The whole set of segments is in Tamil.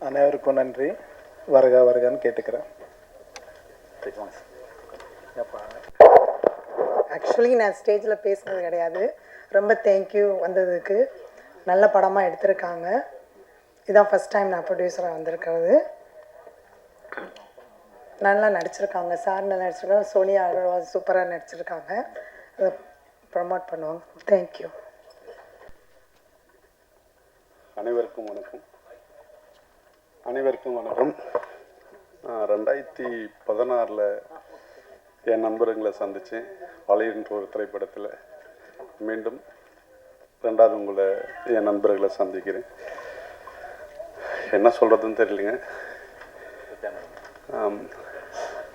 அனைவருக்கும் நன்றி. வருக வருகன்னு கேட்டுக்கிறேன். ஆக்சுவலி நான் ஸ்டேஜில் பேசுனது கிடையாது. ரொம்ப தேங்க்யூ வந்ததுக்கு. நல்ல படமாக எடுத்திருக்காங்க. இதான் ஃபஸ்ட் டைம் நான் ப்ரொடியூசராக வந்திருக்கிறது. நல்லா நடிச்சிருக்காங்க. சார் நல்லா நடிச்சிருக்காங்க. சோனியா அகர்வால் சூப்பராக நடிச்சிருக்காங்க. அதை ப்ரமோட் பண்ணுவாங்க. தேங்க்யூ. அனைவருக்கும் வணக்கம். 2016 என் நண்பர்களை சந்தித்தேன். வளையன்ற ஒரு திரைப்படத்தில். மீண்டும் 2வது உங்களை என் நண்பர்களை சந்திக்கிறேன். என்ன சொல்கிறதுன்னு தெரியலைங்க.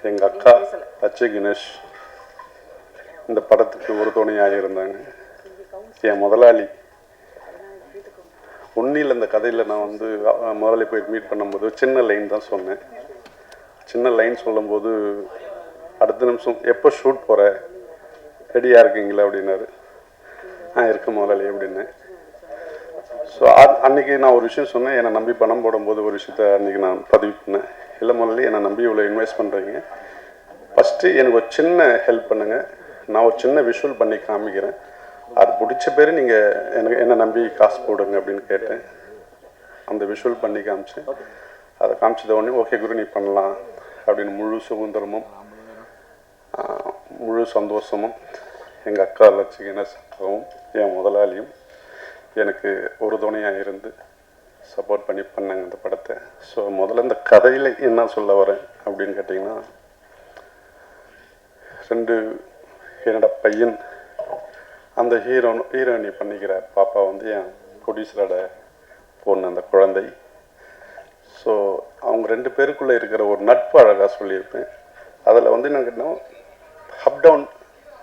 எங்கள் அக்கா அச்சை கணேஷ் இந்த படத்துக்கு ஒரு துணையாக இருந்தாங்க. என் முதலாளி உண்மையில் இந்த கதையில் நான் முதலாளி போய் மீட் பண்ணும்போது சின்ன லைன் தான் சொன்னேன். சின்ன லைன் சொல்லும்போது அடுத்த நிமிஷம் எப்போ ஷூட் போகிற, ரெடியாக இருக்கீங்களா அப்படின்னாரு. இருக்கு முதலாளி அப்படின்னேன். ஸோ அன்றைக்கி நான் ஒரு விஷயம் சொன்னேன். என்னை நம்பி பணம் போடும்போது ஒரு விஷயத்த அன்றைக்கி நான் பதிவு பண்ணேன். இல்லை முதலாளி, என்னை நம்பி இவ்வளோ இன்வெஸ்ட் பண்ணுறீங்க, ஃபஸ்ட்டு எனக்கு ஒரு சின்ன ஹெல்ப் பண்ணுங்கள், நான் ஒரு சின்ன விஷுவல் பண்ணி காமிக்கிறேன், அது பிடிச்ச பேர் நீங்கள் என்னை நம்பி காசு போடுங்க அப்படின்னு கேட்டேன். அந்த விஷுவல் பண்ணி காமிச்சேன். அதை காமிச்சத உடனே ஓகே குரு நீ பண்ணலாம் அப்படின்னு முழு சுதந்திரமும் முழு சந்தோஷமும் எங்கள் அக்கா லட்சுமியும் என் முதலாளியும் எனக்கு ஒரு துணையாக இருந்து சப்போர்ட் பண்ணி பண்ணாங்க இந்த படத்தை. ஸோ முதல்ல இந்த கதையில் என்ன சொல்ல வரேன் அப்படின்னு கேட்டிங்கன்னா, என்னோட பையன் அந்த ஹீரோயினி பண்ணிக்கிற பாப்பா என் ப்ரொடியூசரோட பொண்ணு, அந்த குழந்தை. ஸோ அவங்க 2 பேருக்குள்ளே இருக்கிற ஒரு நட்பு அழகாக சொல்லியிருப்பேன். அதில் எனக்கு என்ன அப் டவுன்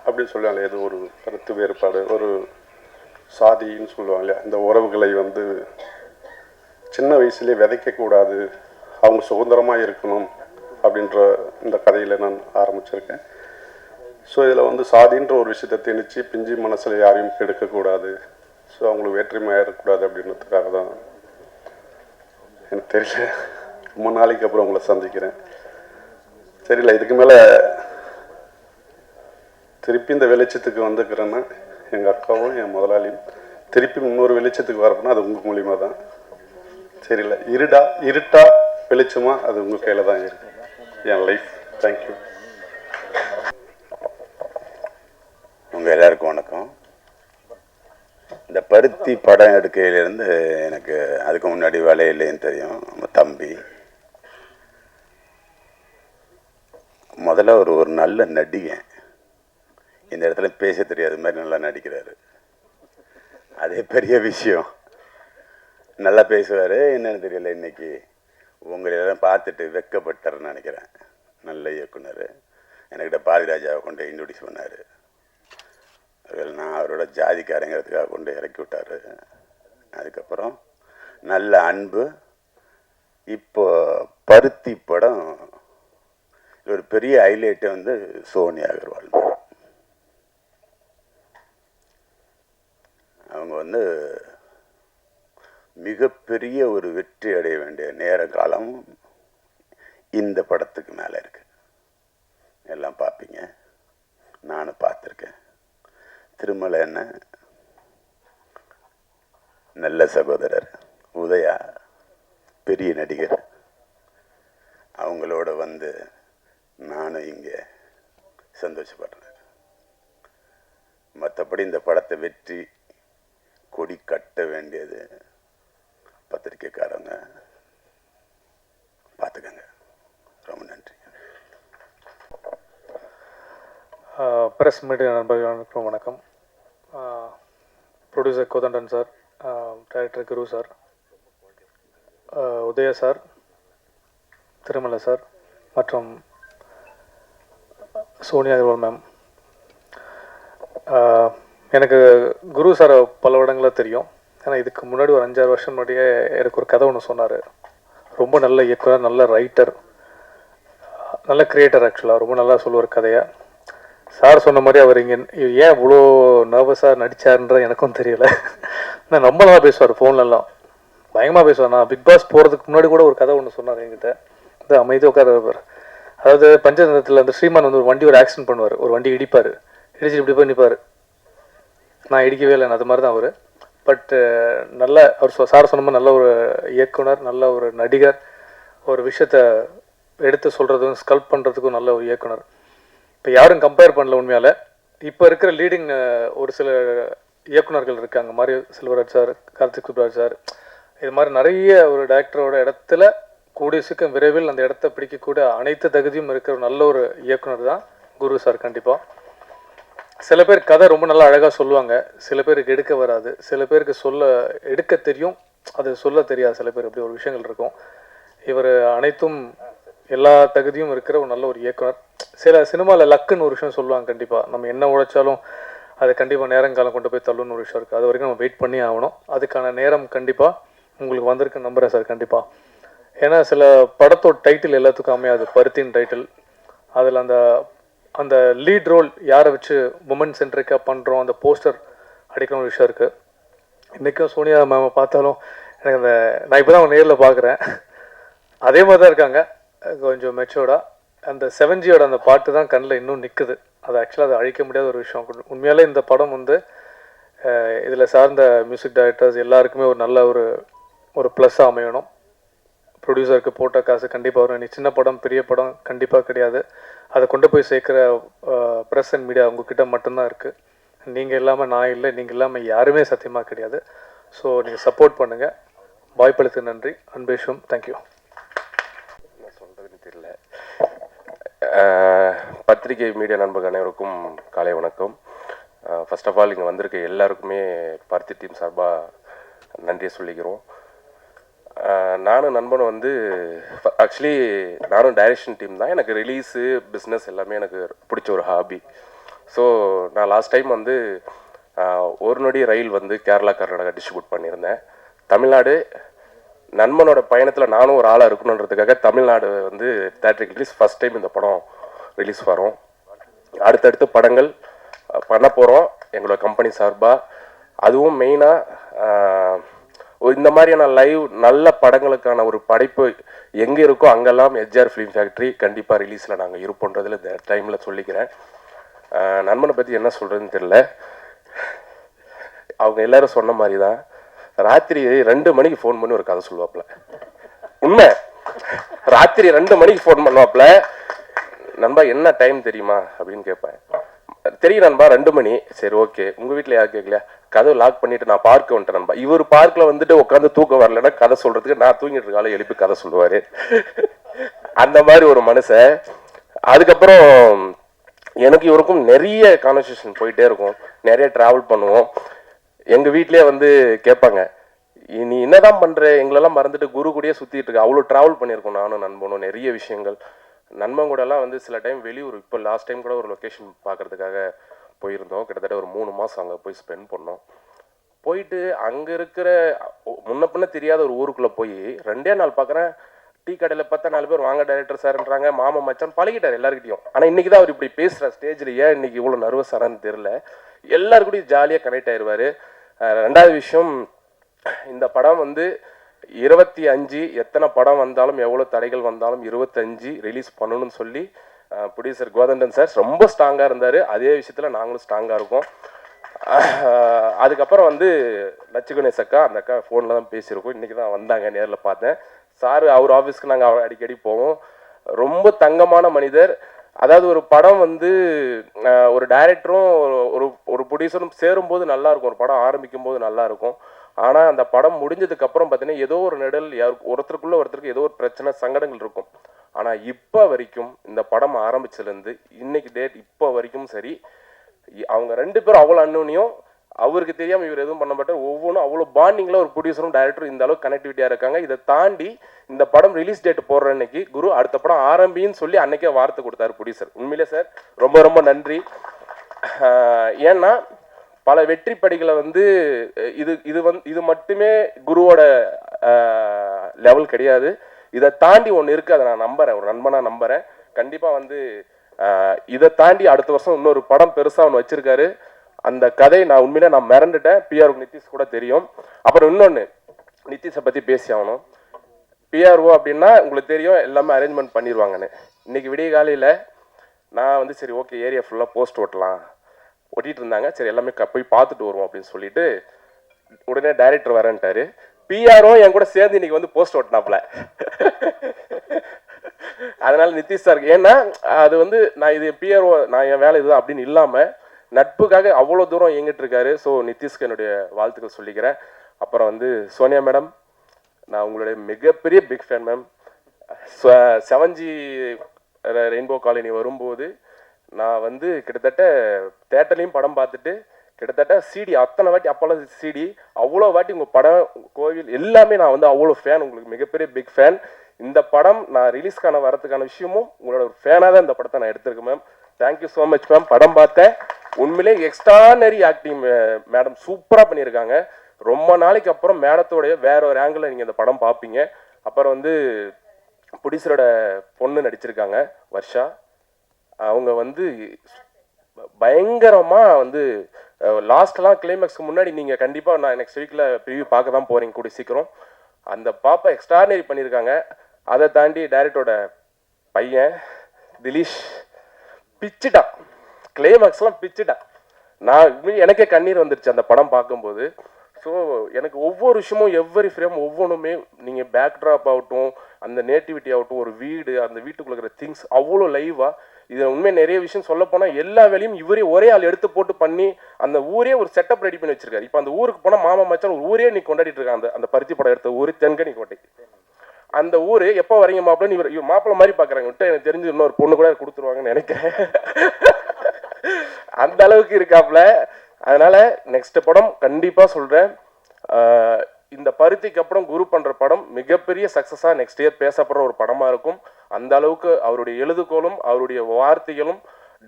அப்படின்னு சொல்லுவாங்க, ஏதோ ஒரு கருத்து வேறுபாடு, ஒரு சாதின்னு சொல்லுவாங்க இல்லையா, இந்த உறவுகளை சின்ன வயசுலேயே விதைக்கக்கூடாது, அவங்க சுதந்திரமாக இருக்கணும் அப்படின்ற இந்த கதையில் நான் ஆரம்பிச்சிருக்கேன். ஸோ இதில் சாதின்ற ஒரு விஷயத்தை திணிச்சு பிஞ்சு மனசில் யாரையும் கெடுக்கக்கூடாது, ஸோ அவங்களுக்கு வேற்றுமையாக இருக்கக்கூடாது அப்படின்றதுக்காக தான். எனக்கு தெரியல, ரொம்ப நாளைக்கு அப்புறம் உங்களை சந்திக்கிறேன். தெரியல, இதுக்கு மேலே திருப்பி இந்த வெளிச்சத்துக்கு வந்துக்கிறேன்னா எங்கள் அக்காவும் என் முதலாளியும் திருப்பி இன்னொரு வெளிச்சத்துக்கு வரப்போனா அது உங்கள் மூலியமாக தான். தெரியல, இருட்டா வெளிச்சமா அது உங்கள் கையில் தான் இருக்கு என் லைஃப். தேங்க்யூ. உங்கள் எல்லாருக்கும் வணக்கம். இந்த பருத்தி படம் எடுக்கையிலேருந்து எனக்கு அதுக்கு முன்னாடி வளையலேன்னு தெரியும். நம்ம தம்பி முதல்ல ஒரு நல்ல நடிகை, இந்த இடத்துல பேச தெரியாத மாதிரி நல்லா நடிக்கிறாரு, அதே பெரிய விஷயம். நல்லா பேசுவார். என்னன்னு தெரியல, இன்னைக்கு உங்களெல்லாம் பார்த்துட்டு வெக்கப்பட்டார்னு நினைக்கிறேன். நல்ல இயக்குனர். என்கிட்ட பாரதிராஜாவை கொண்டு இன்ட்ரோடியூஸ் பண்ணார். நான் அவரோட ஜாதிக்காரங்கிறதுக்காக கொண்டு இறக்கி விட்டார். அதுக்கப்புறம் நல்ல அன்பு. இப்போ பருத்தி படம் ஒரு பெரிய ஹைலைட்டு சோனியா அகர்வால் மேடம். அவங்க மிகப்பெரிய ஒரு வெற்றி அடைய வேண்டிய நேர காலம் இந்த படத்துக்கு மேலே இருக்கு. எல்லாம் பார்ப்பீங்க, நானும் பார்த்துருக்கேன். திருமலை என்ன நல்ல சகோதரர், உதயா பெரிய நடிகர், அவங்களோட நானும் இங்கே சந்தோஷப்படுறேன். மற்றபடி இந்த படத்தை வெற்றி கொடி கட்ட வேண்டியது பத்திரிக்கைக்காரங்க, பார்த்துக்கங்க. ரொம்ப நன்றி. ப்ரெஸ் மீடியா நண்பர்களுக்கும் வணக்கம். Producer Kothandan sir, director Guru sir, Udhaya sir, Thirumalai sir மற்றும் சோனியா அகர்வால் மேம். எனக்கு குரு சாரை பல இடங்களில் தெரியும். ஏன்னா இதுக்கு முன்னாடி ஒரு 5-6 வருஷம் முன்னாடியே எனக்கு ஒரு கதை ஒன்று சொன்னார். ரொம்ப நல்ல இயக்குனர், நல்ல ரைட்டர், நல்ல கிரியேட்டர். ஆக்சுவலாக ரொம்ப நல்லா சொல்லுவார் கதையை. சார் சொன்ன மாதிரி அவர் இங்கே ஏன் இவ்வளோ நர்வஸாக நடித்தார்ன்ற எனக்கும் தெரியலை. ஆனால் ரொம்ப நல்லா பேசுவார் ஃபோன்லலாம். பயங்கரமாக பேசுவார். நான் பிக் பாஸ் போகிறதுக்கு முன்னாடி கூட ஒரு கதை ஒன்று சொன்னார் என்கிட்ட. அது அமைதியாக உட்கார. அதாவது பஞ்சதந்திரத்தில் அந்த ஸ்ரீமான் வந்து ஒரு வண்டி ஆக்சிடென்ட் பண்ணுவார், ஒரு வண்டி இடிப்பார், இடிச்சு இப்படி போய் நிற்பார். நான் இடிக்கவே இல்லை, அது மாதிரி தான் அவர். பட் நல்ல அவர் சார் சொன்ன மாதிரி நல்ல ஒரு இயக்குனர், நல்ல ஒரு நடிகர், ஒரு விஷயத்தை எடுத்து சொல்கிறதும் ஸ்கல்ப் பண்ணுறதுக்கும் நல்ல ஒரு இயக்குனர். இப்போ யாரும் கம்பேர் பண்ணல உண்மையால். இப்போ இருக்கிற லீடிங் ஒரு சில இயக்குனர்கள் இருக்காங்க, மாரி செல்வராஜ் சார், கார்த்திக் சுப்ராஜ் சார், இது மாதிரி நிறைய ஒரு டைரக்டரோட இடத்துல கூடிய சீக்கிரம் விரைவில் அந்த இடத்த பிடிக்கக்கூடிய அனைத்து தகுதியும் இருக்கிற நல்ல ஒரு இயக்குனர் தான் குரு சார். கண்டிப்பாக சில பேர் கதை ரொம்ப நல்லா அழகாக சொல்லுவாங்க, சில பேருக்கு எடுக்க வராது, சில பேருக்கு எடுக்க தெரியும், அது சொல்ல தெரியாது சில பேர். அப்படி ஒரு விஷயங்கள் இருக்கும். இவர் அனைத்தும் எல்லா தகுதியும் இருக்கிற ஒரு நல்ல ஒரு இயக்குனர். சில சினிமாவில் லக்குன்னு ஒரு விஷயம் சொல்லுவாங்க. கண்டிப்பாக நம்ம என்ன உழைச்சாலும் அது கண்டிப்பாக நேரங்காலம் கொண்டு போய் தள்ளுன்னு ஒரு விஷயம் இருக்குது. அது வரைக்கும் நம்ம வெயிட் பண்ணி ஆகணும். அதுக்கான நேரம் கண்டிப்பாக உங்களுக்கு வந்திருக்கு நம்புகிறேன் சார். கண்டிப்பாக ஏன்னா சில படத்தோட டைட்டில் எல்லாத்துக்கும் அமையாது. பருத்தின் டைட்டில், அதில் அந்த லீட் ரோல் யாரை வச்சு உமன் சென்ட்ரிக்காக பண்ணுறோம், அந்த போஸ்டர் அடிக்கிற ஒரு விஷயம் இருக்குது. இன்றைக்கும் சோனியா மேம் பார்த்தாலும் எனக்கு நான் இப்போ தான் அவங்க நேரில் பார்க்குறேன், அதே மாதிரி தான் இருக்காங்க, கொஞ்சம் மெச்சோர்டாக. அந்த 7Gயோட அந்த பாட்டு தான் கண்ணில் இன்னும் நிற்குது. அது ஆக்சுவலாக அது அழிக்க முடியாத ஒரு விஷயம். உண்மையாலே இந்த படம் வந்து இதில் சார்ந்த மியூசிக் டைரக்டர்ஸ் எல்லாருக்குமே ஒரு நல்ல ஒரு ப்ளஸ்ஸாக அமையணும். ப்ரொடியூசருக்கு போட்ட காசு கண்டிப்பாக வரும். நீ சின்ன படம் பெரிய படம் கண்டிப்பாக கிடையாது. அதை கொண்டு போய் சேர்க்குற ப்ரெஸ் அண்ட் மீடியா உங்ககிட்ட மட்டும்தான் இருக்குது. நீங்கள் இல்லாமல் நான் இல்லை, நீங்கள் இல்லாமல் யாருமே சத்தியமாக கிடையாது. ஸோ நீங்கள் சப்போர்ட் பண்ணுங்கள். வாய்ப்பளித்து நன்றி. அன்பேஷும் தேங்க்யூ. என்ன சொல்கிறதுன்னு தெரியல. பத்திரிகை மீடியா நண்பர்கள் அனைவருக்கும் காலை வணக்கம். ஃபர்ஸ்ட் ஆஃப் ஆல் இங்கே வந்திருக்க எல்லாருக்குமே பருத்தி டீம் சார்பாக நன்றியை சொல்லிக்கிறோம். நானும் நண்பனும் வந்து ஆக்சுவலி நானும் டைரக்ஷன் டீம் தான். எனக்கு ரிலீஸு பிஸ்னஸ் எல்லாமே எனக்கு பிடிச்ச ஒரு ஹாபி. ஸோ நான் லாஸ்ட் டைம் வந்து ஒரு நொடி ரயில் வந்து கேரளா கர்நாடகா டிஸ்ட்ரிபியூட் பண்ணியிருந்தேன். தமிழ்நாடு நண்பனோட பயணத்தில் நானும் ஒரு ஆளாக இருக்கணுன்றதுக்காக தமிழ்நாடு வந்து தேட்டருக்கு ரிலீஸ் ஃபஸ்ட் டைம் இந்த படம் ரிலீஸ் வரும். அடுத்தடுத்து படங்கள் பண்ண போகிறோம் எங்களோட கம்பெனி சார்பாக. அதுவும் மெயினாக இந்த மாதிரியான லைவ் நல்ல படங்களுக்கான ஒரு படைப்பு எங்கே இருக்கோ அங்கெல்லாம் எச்ஆர் ஃபிலிம் ஃபேக்ட்ரி கண்டிப்பாக ரிலீஸில் நாங்கள் இருப்போன்றதில் இந்த டைமில் சொல்லிக்கிறேன். நண்பனை பற்றி என்ன சொல்கிறதுன்னு தெரியல. அவங்க எல்லாரும் சொன்ன மாதிரி தான் ராத்திரி 2 மணிக்கு ஃபோன் பண்ணி ஒரு கதை சொல்லுவாப்புல. உண்மை, ராத்திரி 2 மணிக்கு ஃபோன் பண்ணுவாப்புல. நண்பா என்ன டைம் தெரியுமா அப்படின்னு கேட்பேன். தெரியும் நண்பா 2 மணி. சரி ஓகே, உங்கள் வீட்டில் யாரும் கேட்கலையா? கதவை லாக் பண்ணிட்டு நான் பார்க்க வந்துட்டேன் நண்பா. இவர் பார்க்கில் வந்துட்டு உட்காந்து தூக்கம் வரலன்னா கதை சொல்கிறதுக்கு நான் தூங்கிட்டு இருக்கால எழுப்பி கதை சொல்லுவார். அந்த மாதிரி ஒரு மனுஷன். அதுக்கப்புறம் எனக்கு இவருக்கும் நிறைய கான்வர்சேஷன் போயிட்டே இருக்கும், நிறைய ட்ராவல் பண்ணுவோம். எங்கள் வீட்லேயே வந்து கேட்பாங்க, நீ என்னதான் பண்ணுற, எங்களெல்லாம் மறந்துட்டு குரு கூடயே சுற்றிட்டு இருக்க. அவ்வளோ ட்ராவல் பண்ணியிருக்கோம் நானும் நண்பனும், நிறைய விஷயங்கள். நண்பன் கூடலாம் வந்து சில டைம் வெளியூர், இப்போ லாஸ்ட் டைம் கூட ஒரு லொக்கேஷன் பார்க்குறதுக்காக போயிருந்தோம். கிட்டத்தட்ட ஒரு 3 மாதம் அங்கே போய் ஸ்பெண்ட் பண்ணோம். போயிட்டு அங்கே இருக்கிற முன்ன பின்ன தெரியாத ஒரு ஊருக்குள்ளே போய் 2 நாள் பார்க்குறேன். டீ கடையில் பார்த்தா 4 பேர் வாங்க டைரக்டர் சார்ன்றாங்க, மாமா மச்சான் பழகிட்டார் எல்லாருக்கிட்டையும். ஆனால் இன்றைக்கி தான் அவர் இப்படி பேசுகிற ஸ்டேஜில் ஏன் இன்றைக்கி இவ்வளோ நர்வஸ் ஆனான்னு தெரில. எல்லாருக்கூடையும் ஜாலியாக கனெக்ட் ஆயிடுவார். 2வது விஷயம், இந்த படம் வந்து 25 எத்தனை படம் வந்தாலும் எவ்வளோ தடைகள் வந்தாலும் 25 ரிலீஸ் பண்ணணும்னு சொல்லி ப்ரொடியூசர் கோதண்டன் சார் ரொம்ப ஸ்ட்ராங்காக இருந்தார். அதே விஷயத்தில் நாங்களும் ஸ்ட்ராங்காக இருக்கோம். அதுக்கப்புறம் வந்து லட்சு கணேஷ் அக்கா, அந்த அக்கா ஃபோனில் தான் பேசியிருக்கோம். இன்றைக்கி தான் வந்தாங்க, நேரில் பார்த்தேன். சார் அவர் ஆஃபீஸ்க்கு நாங்கள் அடிக்கடி போவோம். ரொம்ப தங்கமான மனிதர். அதாவது ஒரு படம் வந்து ஒரு டைரக்டரும் ஒரு ப்ரொடியூசரும் சேரும்போது நல்லாயிருக்கும், ஒரு படம் ஆரம்பிக்கும் போது நல்லாயிருக்கும். ஆனால் அந்த படம் முடிஞ்சதுக்கப்புறம் பார்த்தீங்கன்னா ஏதோ ஒரு நெடல், ஒருத்தருக்கு ஏதோ ஒரு பிரச்சனை, சங்கடங்கள் இருக்கும். ஆனால் இப்போ வரைக்கும் இந்த படம் ஆரம்பிச்சதுலேருந்து இன்னைக்கு டேட் இப்போ வரைக்கும் சரி, அவங்க 2 பேரும் அவ்வளோ அன்னோனியும், அவருக்கு தெரியாமல் இவர் எதுவும் பண்ண மாட்டார். ஒவ்வொன்றும் அவ்வளோ பாண்டிங்கில் ஒரு ப்ரொடியூசரும் டைரக்டரும் இந்த அளவுக்கு கனெக்டிவிட்டியாக இருக்காங்க. இதை தாண்டி இந்த படம் ரிலீஸ் டேட் போடுற அன்னைக்கு குரு அடுத்த படம் ஆரம்பின்னு சொல்லி அன்னைக்கே வார்த்தை கொடுத்தாரு ப்ரொடியூசர். உண்மையிலே சார் ரொம்ப ரொம்ப நன்றி. ஏன்னா பல வெற்றி படிகளை வந்து இது மட்டுமே குருவோட லெவல் கிடையாது. இதை தாண்டி ஒன்று இருக்குது, அதை நான் நம்புகிறேன், ஒரு நண்பனாக நம்புகிறேன். கண்டிப்பாக வந்து இதை தாண்டி அடுத்த வருஷம் இன்னொரு படம் பெருசாக ஒன்று வச்சுருக்காரு. அந்த கதை நான் உண்மையிலே நான் மிரண்டுட்டேன். பிஆர் நிதிஷ் கூட தெரியும். அப்புறம் இன்னொன்று, நிதிஷை பற்றி பேசி ஆகணும். பிஆர்ஓ அப்படின்னா உங்களுக்கு தெரியும் எல்லாமே அரேஞ்ச்மெண்ட் பண்ணிடுவாங்கன்னு. இன்றைக்கி விடிய காலையில் நான் வந்து சரி ஓகே ஏரியா ஃபுல்லாக போஸ்ட் ஓட்டலாம் ஒட்டிகிட்டு இருந்தாங்க. சரி எல்லாமே போய் பார்த்துட்டு வருவோம் அப்படின்னு சொல்லிட்டு உடனே டைரக்டர் வரேன்ட்டாரு. பிஆர்ஓ என் கூட சேர்ந்து இன்னைக்கு வந்து போஸ்ட் ஓட்டினாப்ல. அதனால நிதிஷ் சார், ஏன்னா அது வந்து நான் இது பிஆர்ஓ நான் என் வேலை இதுதான் அப்படின்னு இல்லாமல் நட்புக்காக அவ்வளோ தூரம் இயங்கிட்டு இருக்காரு. ஸோ நிதிஷ்க்கு என்னுடைய வாழ்த்துக்கள் சொல்லிக்கிறேன். அப்புறம் வந்து சோனியா மேடம், நான் உங்களுடைய மிகப்பெரிய big fan ma'am. 7G rainbow colony வரும்போது நான் வந்து கிட்டத்தட்ட தேட்டர்லையும் படம் பார்த்துட்டு கிட்டத்தட்ட சிடி அத்தனை வாட்டி, அப்போல்லாம் சிடி அவ்வளோ வாட்டி உங்கள் படம் கோவில் எல்லாமே நான் வந்து அவ்வளோ ஃபேன், உங்களுக்கு மிகப்பெரிய பிக் ஃபேன். இந்த படம் நான் ரிலீஸ்க்கான வரதுக்கான விஷயமும் உங்களோட ஒரு ஃபேனாக தான் இந்த படத்தை நான் எடுத்திருக்கேன் ma'am. Thank you so much ma'am. படம் பார்த்தேன், உண்மையிலே எக்ஸ்ட்ரானரி ஆக்டிங் மேடம், சூப்பராக பண்ணியிருக்காங்க. ரொம்ப நாளைக்கு அப்புறம் மேடத்தோடைய வேற ஒரு ஆங்கிளில் நீங்கள் இந்த படம் பார்ப்பீங்க. அப்புறம் வந்து புடிசரோட பொண்ணு நடிச்சிருக்காங்க வர்ஷா. அவங்க வந்து பயங்கரமாக வந்து லாஸ்ட்லாம் கிளைமேக்ஸ்க்கு முன்னாடி நீங்கள் கண்டிப்பாக நான் நெக்ஸ்ட் வீக்கில் ப்ரிவியூ பார்க்க தான் போகிறீங்க கூடி சீக்கிரம். அந்த பாப்பா எக்ஸ்ட்ரானரி பண்ணியிருக்காங்க. அதை தாண்டி டைரக்டரோட பையன் திலீஷ் பிச்சுட்டான், கிளைமேக்ஸ்லாம் பிச்சுட்டான். எனக்கே கண்ணீர் வந்துருச்சு அந்த படம் பார்க்கும்போது. ஸோ எனக்கு ஒவ்வொரு விஷயமும் எவ்வரி ஃப்ரேம் ஒவ்வொன்றுமே நீங்கள் பேக்ட்ராப் ஆகட்டும், அந்த நேட்டிவிட்டி ஆகட்டும், ஒரு வீடு, அந்த வீட்டுக்குள்ள இருக்கிற திங்ஸ் அவ்வளோ லைவாக. இதில் உண்மை நிறைய விஷயம் சொல்ல போனால் எல்லா வேலையும் இவரே ஒரே ஆள் எடுத்து போட்டு பண்ணி அந்த ஊரே ஒரு செட்டப் ரெடி பண்ணி வச்சிருக்காரு. இப்போ அந்த ஊருக்கு போனால் மாமா மச்சான் ஒரு ஊரே நீ கொண்டாடிட்டு இருக்காங்க. அந்த பருத்தி படம் எடுத்த ஊர் தென்கனி கோட்டை. அந்த ஊர் எப்போ வரீங்க மாப்பிள்ள, இவர் மாப்பிள்ள மாதிரி பார்க்குறாங்க விட்டு, எனக்கு தெரிஞ்சு இன்னொரு பொண்ணு கூட கொடுத்துருவாங்கன்னு நினைக்கிறேன். அந்த அளவுக்கு இருக்காப்புல. அதனால நெக்ஸ்ட் படம் கண்டிப்பாக சொல்கிறேன், இந்த பருத்திக்கு அப்புறம் குரு பண்ணுற படம் மிகப்பெரிய சக்ஸஸாக நெக்ஸ்ட் இயர் பேசப்படுற ஒரு படமாக இருக்கும். அந்த அளவுக்கு அவருடைய எழுதுகோளும் அவருடைய வார்த்தைகளும்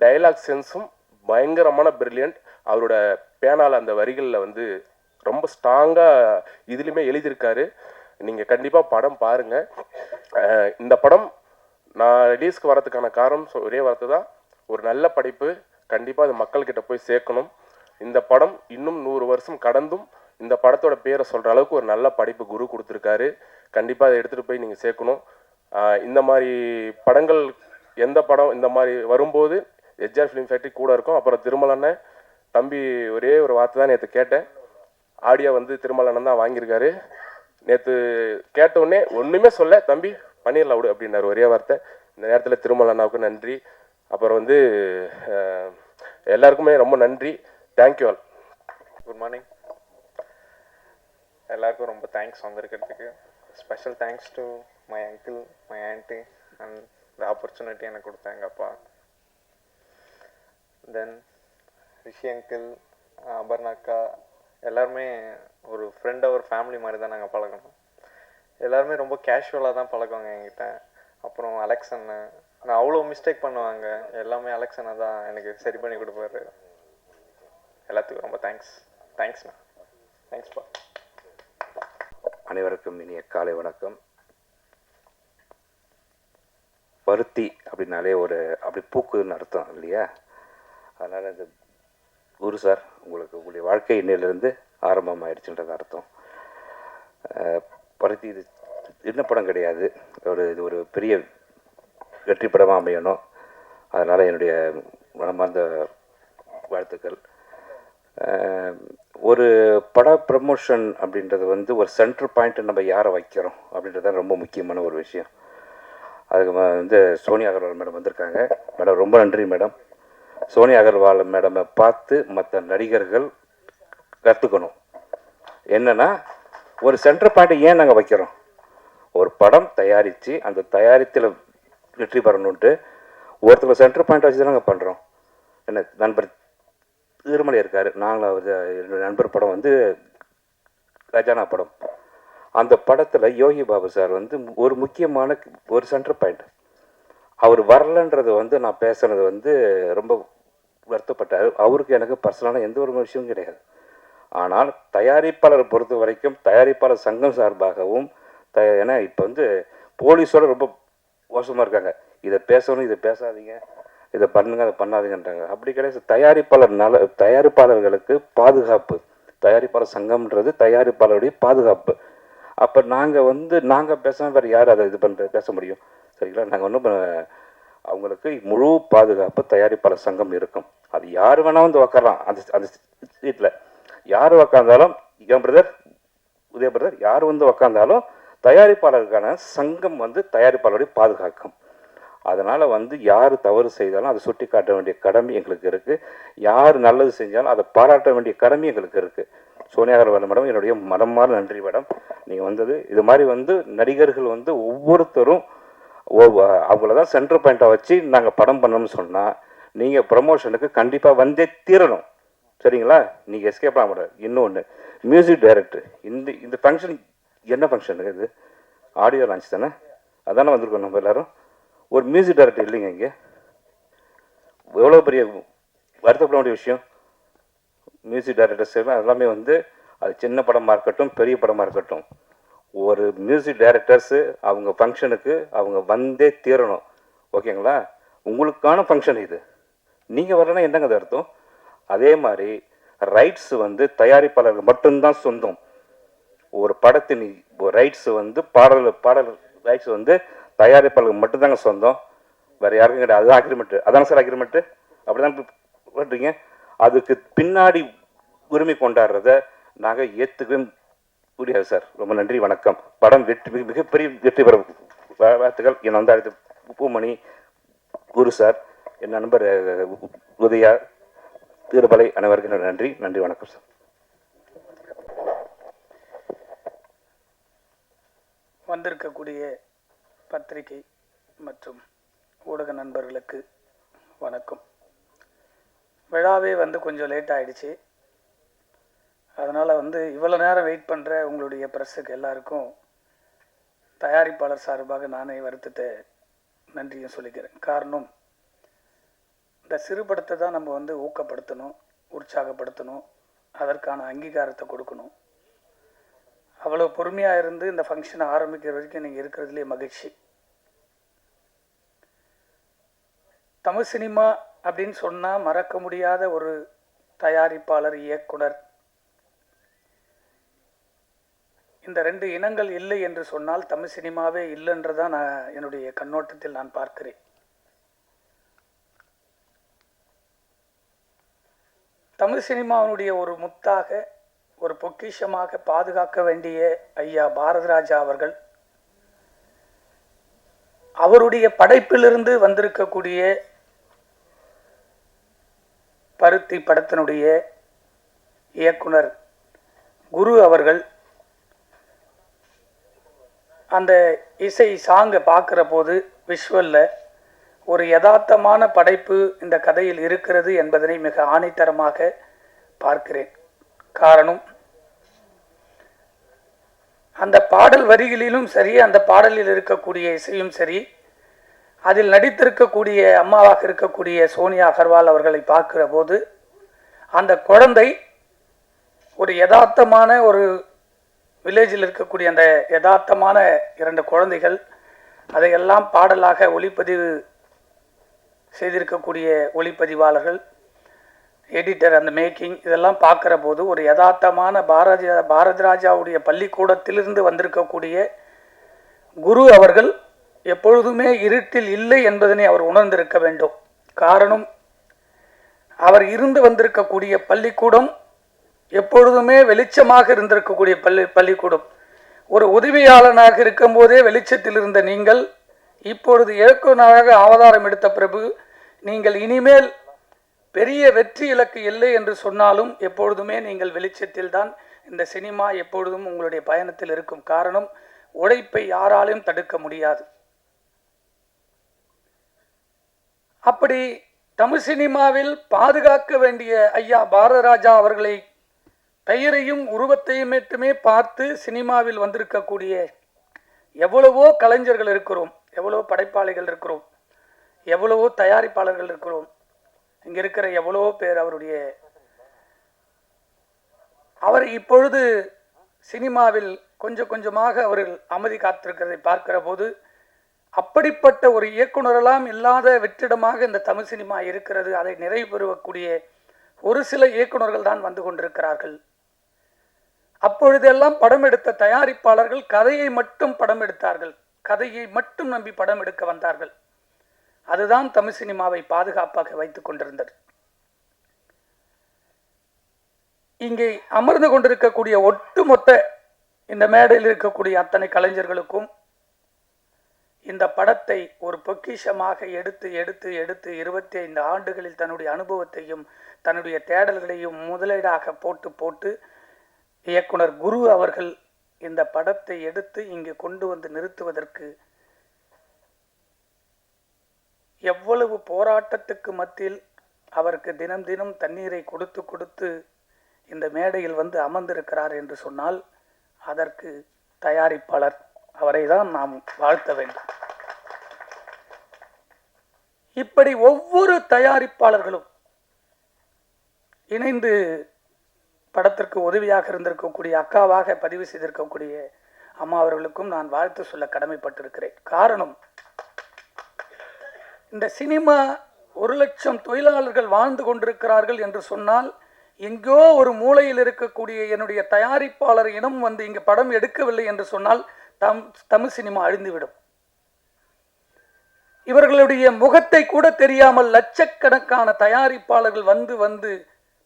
டைலாக் சென்ஸும் பயங்கரமான பிரில்லியன்ட். அவரோட பேனால அந்த வரிகளில் வந்து ரொம்ப ஸ்ட்ராங்காக இதுலேயுமே எழுதியிருக்காரு. நீங்கள் கண்டிப்பாக படம் பாருங்கள். இந்த படம் நான் ரிலீஸ்க்கு வரதுக்கான காரணம் ஒரே வார்த்தை தான், ஒரு நல்ல படைப்பு, கண்டிப்பாக அது மக்கள்கிட்ட போய் சேர்க்கணும். இந்த படம் இன்னும் 100 வருஷம் கடந்தும் இந்த படத்தோட பேரை சொல்கிற அளவுக்கு ஒரு நல்ல படைப்பு குரு கொடுத்துருக்காரு. கண்டிப்பாக அதை எடுத்துகிட்டு போய் நீங்கள் சேர்க்கணும். இந்த மாதிரி படங்கள் எந்த படம் இந்த மாதிரி வரும்போது எஸ்ஆர் ஃபிலிம் ஃபேக்ட்ரி கூட இருக்கும். அப்புறம் திருமலண்ணன் தம்பி ஒரே ஒரு வார்த்தை தான் நேற்று கேட்டேன், ஆடியோ வந்து திருமலண்ணன் தான் வாங்கியிருக்காரு. நேற்று கேட்டவுடனே ஒன்றுமே சொல்ல, தம்பி பண்ணிடலாம் விடு அப்படின்னாரு, ஒரே வார்த்தை. இந்த நேரத்தில் திருமலண்ணாவுக்கு நன்றி. அப்புறம் வந்து எல்லாருக்குமே ரொம்ப நன்றி. Thank you all. குட் மார்னிங் எல்லாருக்கும். ரொம்ப தேங்க்ஸ் வந்திருக்கிறதுக்கு. Special thanks to my uncle, my aunty and the opportunity எனக்கு கொடுத்தேன் எங்கள் அப்பா. தென் ரிஷி அங்கிள், அபர்ணாக்கா, எல்லாருமே ஒரு ஃப்ரெண்டாக ஒரு ஃபேமிலி மாதிரி தான் நாங்கள் பழகணும். எல்லாருமே ரொம்ப கேஷுவலாக தான் பழகுவாங்க என்கிட்ட. அப்புறம் அலெக்ஸ் அண்ணன், நான் அவ்வளோ மிஸ்டேக் பண்ணுவாங்க, எல்லாமே அலெக்ஸ் அண்ணன் தான் எனக்கு சரி பண்ணி கொடுப்பாரு. எல்லாத்துக்கும் ரொம்ப தேங்க்ஸ்ண்ணா. தேங்க்ஸ்ப்பா. அனைவருக்கும் இனிய காலை வணக்கம். பருத்தி அப்படின்னாலே ஒரு அப்படி பூக்குன்னு அர்த்தம் இல்லையா? அதனால் இந்த குரு சார், உங்களுடைய வாழ்க்கை இன்னிலிருந்து ஆரம்பமாயிடுச்சுன்றது அர்த்தம். பருத்தி இது என்ன படம் கிடையாது, இது ஒரு பெரிய வெற்றி படமாக அமையணும். அதனால் என்னுடைய மனமார்ந்த வாழ்த்துக்கள். ஒரு பட ப்ரமோஷன் அப்படின்றது வந்து ஒரு சென்டர் பாயிண்ட்டு நம்ம யாரை வைக்கிறோம் அப்படின்றது தான் ரொம்ப முக்கியமான ஒரு விஷயம். அதுக்கு வந்து சோனியா அகர்வால் மேடம் வந்திருக்காங்க. மேடம் ரொம்ப நன்றி மேடம். சோனியா அகர்வால் மேடமை பார்த்து மற்ற நடிகர்கள் கற்றுக்கணும். என்னென்னா, ஒரு சென்டர் பாயிண்ட்டை ஏன் நாங்கள் வைக்கிறோம்? ஒரு படம் தயாரித்து அந்த தயாரித்தில் வெற்றி பெறணுன்ட்டு ஒருத்தர் சென்டர் பாயிண்ட் வச்சு தான் நாங்கள் பண்ணுறோம். என்ன நண்பர் திருமலை இருக்கார், நாங்களும் என்னோட நண்பர் படம் வந்து கஜானா படம். அந்த படத்தில் யோகி பாபு சார் வந்து ஒரு முக்கியமான ஒரு சென்டர் பாயிண்ட். அவர் வரலன்றது வந்து நான் பேசுனது வந்து ரொம்ப வருத்தப்பட்டார். அவருக்கு எனக்கு பர்சனலான எந்த ஒரு விஷயமும் கிடையாது. ஆனால் தயாரிப்பாளரை பொறுத்த வரைக்கும் தயாரிப்பாளர் சங்கம் சார்பாகவும் ஏன்னா இப்போ வந்து போலீஸோட ரொம்ப மோசமாக இருக்காங்க. இதை பேசணும், இதை பேசாதீங்க, இதை பண்ணுங்க, அதை பண்ணாதீங்கன்றாங்க. அப்படி கிடையாது. தயாரிப்பாளர்களுக்கு பாதுகாப்பு, தயாரிப்பாளர் சங்கம்ன்றது தயாரிப்பாளருடைய பாதுகாப்பு. அப்போ நாங்கள் பேசாமல் வேறு யார் அதை பேச முடியும்? சரிங்களா? நாங்கள் ஒன்றும் அவங்களுக்கு முழு பாதுகாப்பு தயாரிப்பாளர் சங்கம் இருக்கும். அது யார் வேணால் வந்து உக்காரலாம் அந்த அந்த சீட்டில். யார் உக்காந்தாலும், என் பிரதர் உதய பிரதர் யார் வந்து உக்காந்தாலும் தயாரிப்பாளருக்கான சங்கம் வந்து தயாரிப்பாளரை பாதுகாக்கும். அதனால் யார் தவறு செய்தாலும் அதை சுட்டி காட்ட வேண்டிய கடமை எங்களுக்கு இருக்குது. யார் நல்லது செஞ்சாலும் அதை பாராட்ட வேண்டிய கடமை எங்களுக்கு இருக்குது. சோனியா அகர்வால் மேடம், என்னுடைய மனமார நன்றி மேடம். நீங்கள் வந்தது இது மாதிரி நடிகர்கள் ஒவ்வொருத்தரும் அவங்கள தான் சென்டர் பாயிண்ட்டாக வச்சு நாங்கள் படம் பண்ணோம்னு சொன்னால் நீங்கள் ப்ரமோஷனுக்கு கண்டிப்பாக வந்தே தீரணும். சரிங்களா? நீங்கள் எஸ்கேப் ஆக முடியாது. இன்னொன்று, மியூசிக் டைரக்டர் இந்த ஃபங்க்ஷன் என்ன ஃபங்க்ஷனுங்க? இது ஆடியோ லான்ச் தானே? அதானே வந்திருக்கோம் நம்ம எல்லோரும். ஒரு மியூசிக் டைரக்டர் இல்லைங்க இங்கே. எவ்வளோ பெரிய வருத்தப்பட வேண்டிய விஷயம். மியூசிக் டைரக்டர்ஸ் எல்லாமே அது சின்ன படமாக இருக்கட்டும், பெரிய படமாக இருக்கட்டும், ஒரு மியூசிக் டைரக்டர்ஸு அவங்க ஃபங்க்ஷனுக்கு அவங்க வந்தே தீரணும். ஓகேங்களா? உங்களுக்கான ஃபங்க்ஷன் இது. நீங்கள் வரலன்னா என்னங்க அது அர்த்தம்? அதே மாதிரி ரைட்ஸ் தயாரிப்பாளர்கள் மட்டும்தான் சொந்தம். ஒரு படத்தின் ரைட்ஸ் பாடல் ரைட்ஸ் தயாரிப்பாளர்கள் மட்டும்தாங்க சொந்தம், வேறு யாருக்கும் கிடையாது. அதுதான் அக்ரிமெண்ட்டு. அதான சார் அக்ரிமெண்ட்டு? அப்படி தான் பண்ணுறீங்க. அதுக்கு பின்னாடி உரிமை கொண்டாடுறத நாங்கள் ஏற்றுக்கவே முடியாது சார். ரொம்ப நன்றி, வணக்கம். படம் மிகப்பெரிய வெற்றி பெற வாழ்த்துக்கள். என்னை அடுத்து பூமணி, குரு சார், என் நண்பர் உதயா, திருபலை, அனைவருக்கும் நன்றி. நன்றி, வணக்கம் சார். வந்திருக்கக்கூடிய பத்திரிகை மற்றும் ஊடக நண்பர்களுக்கு வணக்கம். விழாவே கொஞ்சம் லேட் ஆகிடுச்சு. அதனால் இவ்வளோ நேரம் வெயிட் பண்ணுற உங்களுடைய ப்ரெஸ்ஸுக்கு எல்லாருக்கும் தயாரிப்பாளர் சார்பாக நானே வருத்தத்தை நன்றியும் சொல்லிக்கிறேன். காரணம், இந்த சிறு படத்தை தான் நம்ம ஊக்கப்படுத்தணும், உற்சாகப்படுத்தணும், அதற்கான அங்கீகாரத்தை கொடுக்கணும். அவ்வளோ பொறுமையாக இருந்து இந்த ஃபங்க்ஷனை ஆரம்பிக்கிற வரைக்கும் நீங்கள் இருக்கிறதுலே மகிழ்ச்சி. தமிழ் சினிமா அப்படின்னு சொன்னால் மறக்க முடியாத ஒரு தயாரிப்பாளர், இயக்குனர், இந்த ரெண்டு இனங்கள் இல்லை என்று சொன்னால் தமிழ் சினிமாவே இல்லைன்றதான் என்னுடைய கண்ணோட்டத்தில் நான் பார்க்கிறேன். தமிழ் சினிமாவினுடைய ஒரு முத்தாக, ஒரு பொக்கிஷமாக பாதுகாக்க வேண்டிய ஐயா பாரதிராஜா அவர்கள், அவருடைய படைப்பிலிருந்து வந்திருக்கக்கூடிய பருத்தி படத்தினுடைய இயக்குனர் குரு அவர்கள் அந்த இசை சாங்கை பார்க்குற போது விஷுவலில் ஒரு யதார்த்தமான படைப்பு இந்த கதையில் இருக்கிறது என்பதனை மிக ஆணித்தரமாக பார்க்கிறேன். காரணம், அந்த பாடல் வரிகளிலும் சரி, அந்த பாடலில் இருக்கக்கூடிய இசையும் சரி, அதில் நடித்திருக்கக்கூடிய அம்மாவாக இருக்கக்கூடிய சோனியா அகர்வால் அவர்களை பார்க்கிற போது அந்த குழந்தை ஒரு யதார்த்தமான ஒரு வில்லேஜில் இருக்கக்கூடிய அந்த யதார்த்தமான 2 குழந்தைகள் அதையெல்லாம் பாடலாக ஒளிப்பதிவு செய்திருக்கக்கூடிய ஒளிப்பதிவாளர்கள், எடிட்டர், அந்த மேக்கிங், இதெல்லாம் பார்க்குற போது ஒரு யதார்த்தமான பாரதிராஜாவுடைய பள்ளிக்கூடத்திலிருந்து வந்திருக்கக்கூடிய குரு அவர்கள் எப்பொழுதுமே இருட்டில் இல்லை என்பதனை அவர் உணர்ந்திருக்க வேண்டும். காரணம், அவர் இருந்து வந்திருக்கக்கூடிய பள்ளிக்கூடம் எப்பொழுதுமே வெளிச்சமாக இருந்திருக்கக்கூடிய பள்ளிக்கூடம். ஒரு உதவியாளனாக இருக்கும்போதே வெளிச்சத்தில் இருந்த நீங்கள் இப்பொழுது இயக்குநராக அவதாரம் எடுத்த பிறகு நீங்கள் இனிமேல் பெரிய வெற்றி இலக்கு இல்லை என்று சொன்னாலும் எப்பொழுதுமே நீங்கள் வெளிச்சத்தில் தான் இந்த சினிமா எப்பொழுதும் உங்களுடைய பயணத்தில் இருக்கும். காரணம், உழைப்பை யாராலும் தடுக்க முடியாது. அப்படி தமிழ் சினிமாவில் பாதுகாக்க வேண்டிய ஐயா பாரதிராஜா அவர்களை பெயரையும் உருவத்தையும் மட்டுமே பார்த்து சினிமாவில் வந்திருக்கக்கூடிய எவ்வளவோ கலைஞர்கள் இருக்கிறோம், எவ்வளவோ படைப்பாளிகள் இருக்கிறோம், எவ்வளவோ தயாரிப்பாளர்கள் இருக்கிறோம். இங்கே இருக்கிற எவ்வளவோ பேர் அவர் இப்பொழுது சினிமாவில் கொஞ்சம் கொஞ்சமாக அவர்கள் அமைதி காத்திருக்கிறதை பார்க்கிற போது அப்படிப்பட்ட ஒரு இயக்குனரெல்லாம் இல்லாத வெற்றிடமாக இந்த தமிழ் சினிமா இருக்கிறது. அதை நிறைவு பெறக்கூடிய ஒரு சில இயக்குனர்கள் தான் வந்து கொண்டிருக்கிறார்கள். அப்படி அப்பொழுதெல்லாம் படம் எடுத்த தயாரிப்பாளர்கள் கதையை மட்டும் படம் எடுத்தார்கள், கதையை மட்டும் நம்பி படம் எடுக்க வந்தார்கள். அதுதான் தமிழ் சினிமாவை பாதுகாப்பாக வைத்துக் கொண்டிருந்தது. இங்கே அமர்ந்து கொண்டிருக்கக்கூடிய ஒட்டுமொத்த இந்த மேடையில் இருக்கக்கூடிய அத்தனை கலைஞர்களுக்கும் இந்த படத்தை ஒரு பொக்கிஷமாக எடுத்து எடுத்து எடுத்து 25 ஆண்டுகளில் தன்னுடைய அனுபவத்தையும் தன்னுடைய தேடல்களையும் முதலீடாக போட்டு போட்டு இயக்குனர் குரு அவர்கள் இந்த படத்தை எடுத்து இங்கு கொண்டு வந்து நிறுத்துவதற்கு எவ்வளவு போராட்டத்துக்கு மத்தியில் அவருக்கு தினம் தினம் தண்ணீரை கொடுத்து கொடுத்து இந்த மேடையில் வந்து அமர்ந்திருக்கிறார் என்று சொன்னால் அதற்கு தயாரிப்பாளர் அவரை தான் நாம் வாழ்த்த வேண்டும். இப்படி ஒவ்வொரு தயாரிப்பாளர்களும் இணைந்து படத்திற்கு உதவியாக இருந்திருக்கக்கூடிய அக்காவாக பதிவு செய்திருக்கக்கூடிய அம்மா அவர்களுக்கும் நான் வாழ்த்து சொல்ல கடமைப்பட்டிருக்கிறேன். காரணம், இந்த சினிமா 1 லட்சம் தொழிலாளர்கள் வாழ்ந்து கொண்டிருக்கிறார்கள் என்று சொன்னால் எங்கோ ஒரு மூலையில் இருக்கக்கூடிய என்னுடைய தயாரிப்பாளர் இனம் வந்து இங்கு படம் எடுக்கவில்லை என்று சொன்னால் தமிழ் சினிமா அழிந்துவிடும். இவர்களுடைய முகத்தை கூட தெரியாமல் லட்சக்கணக்கான தயாரிப்பாளர்கள் வந்து வந்து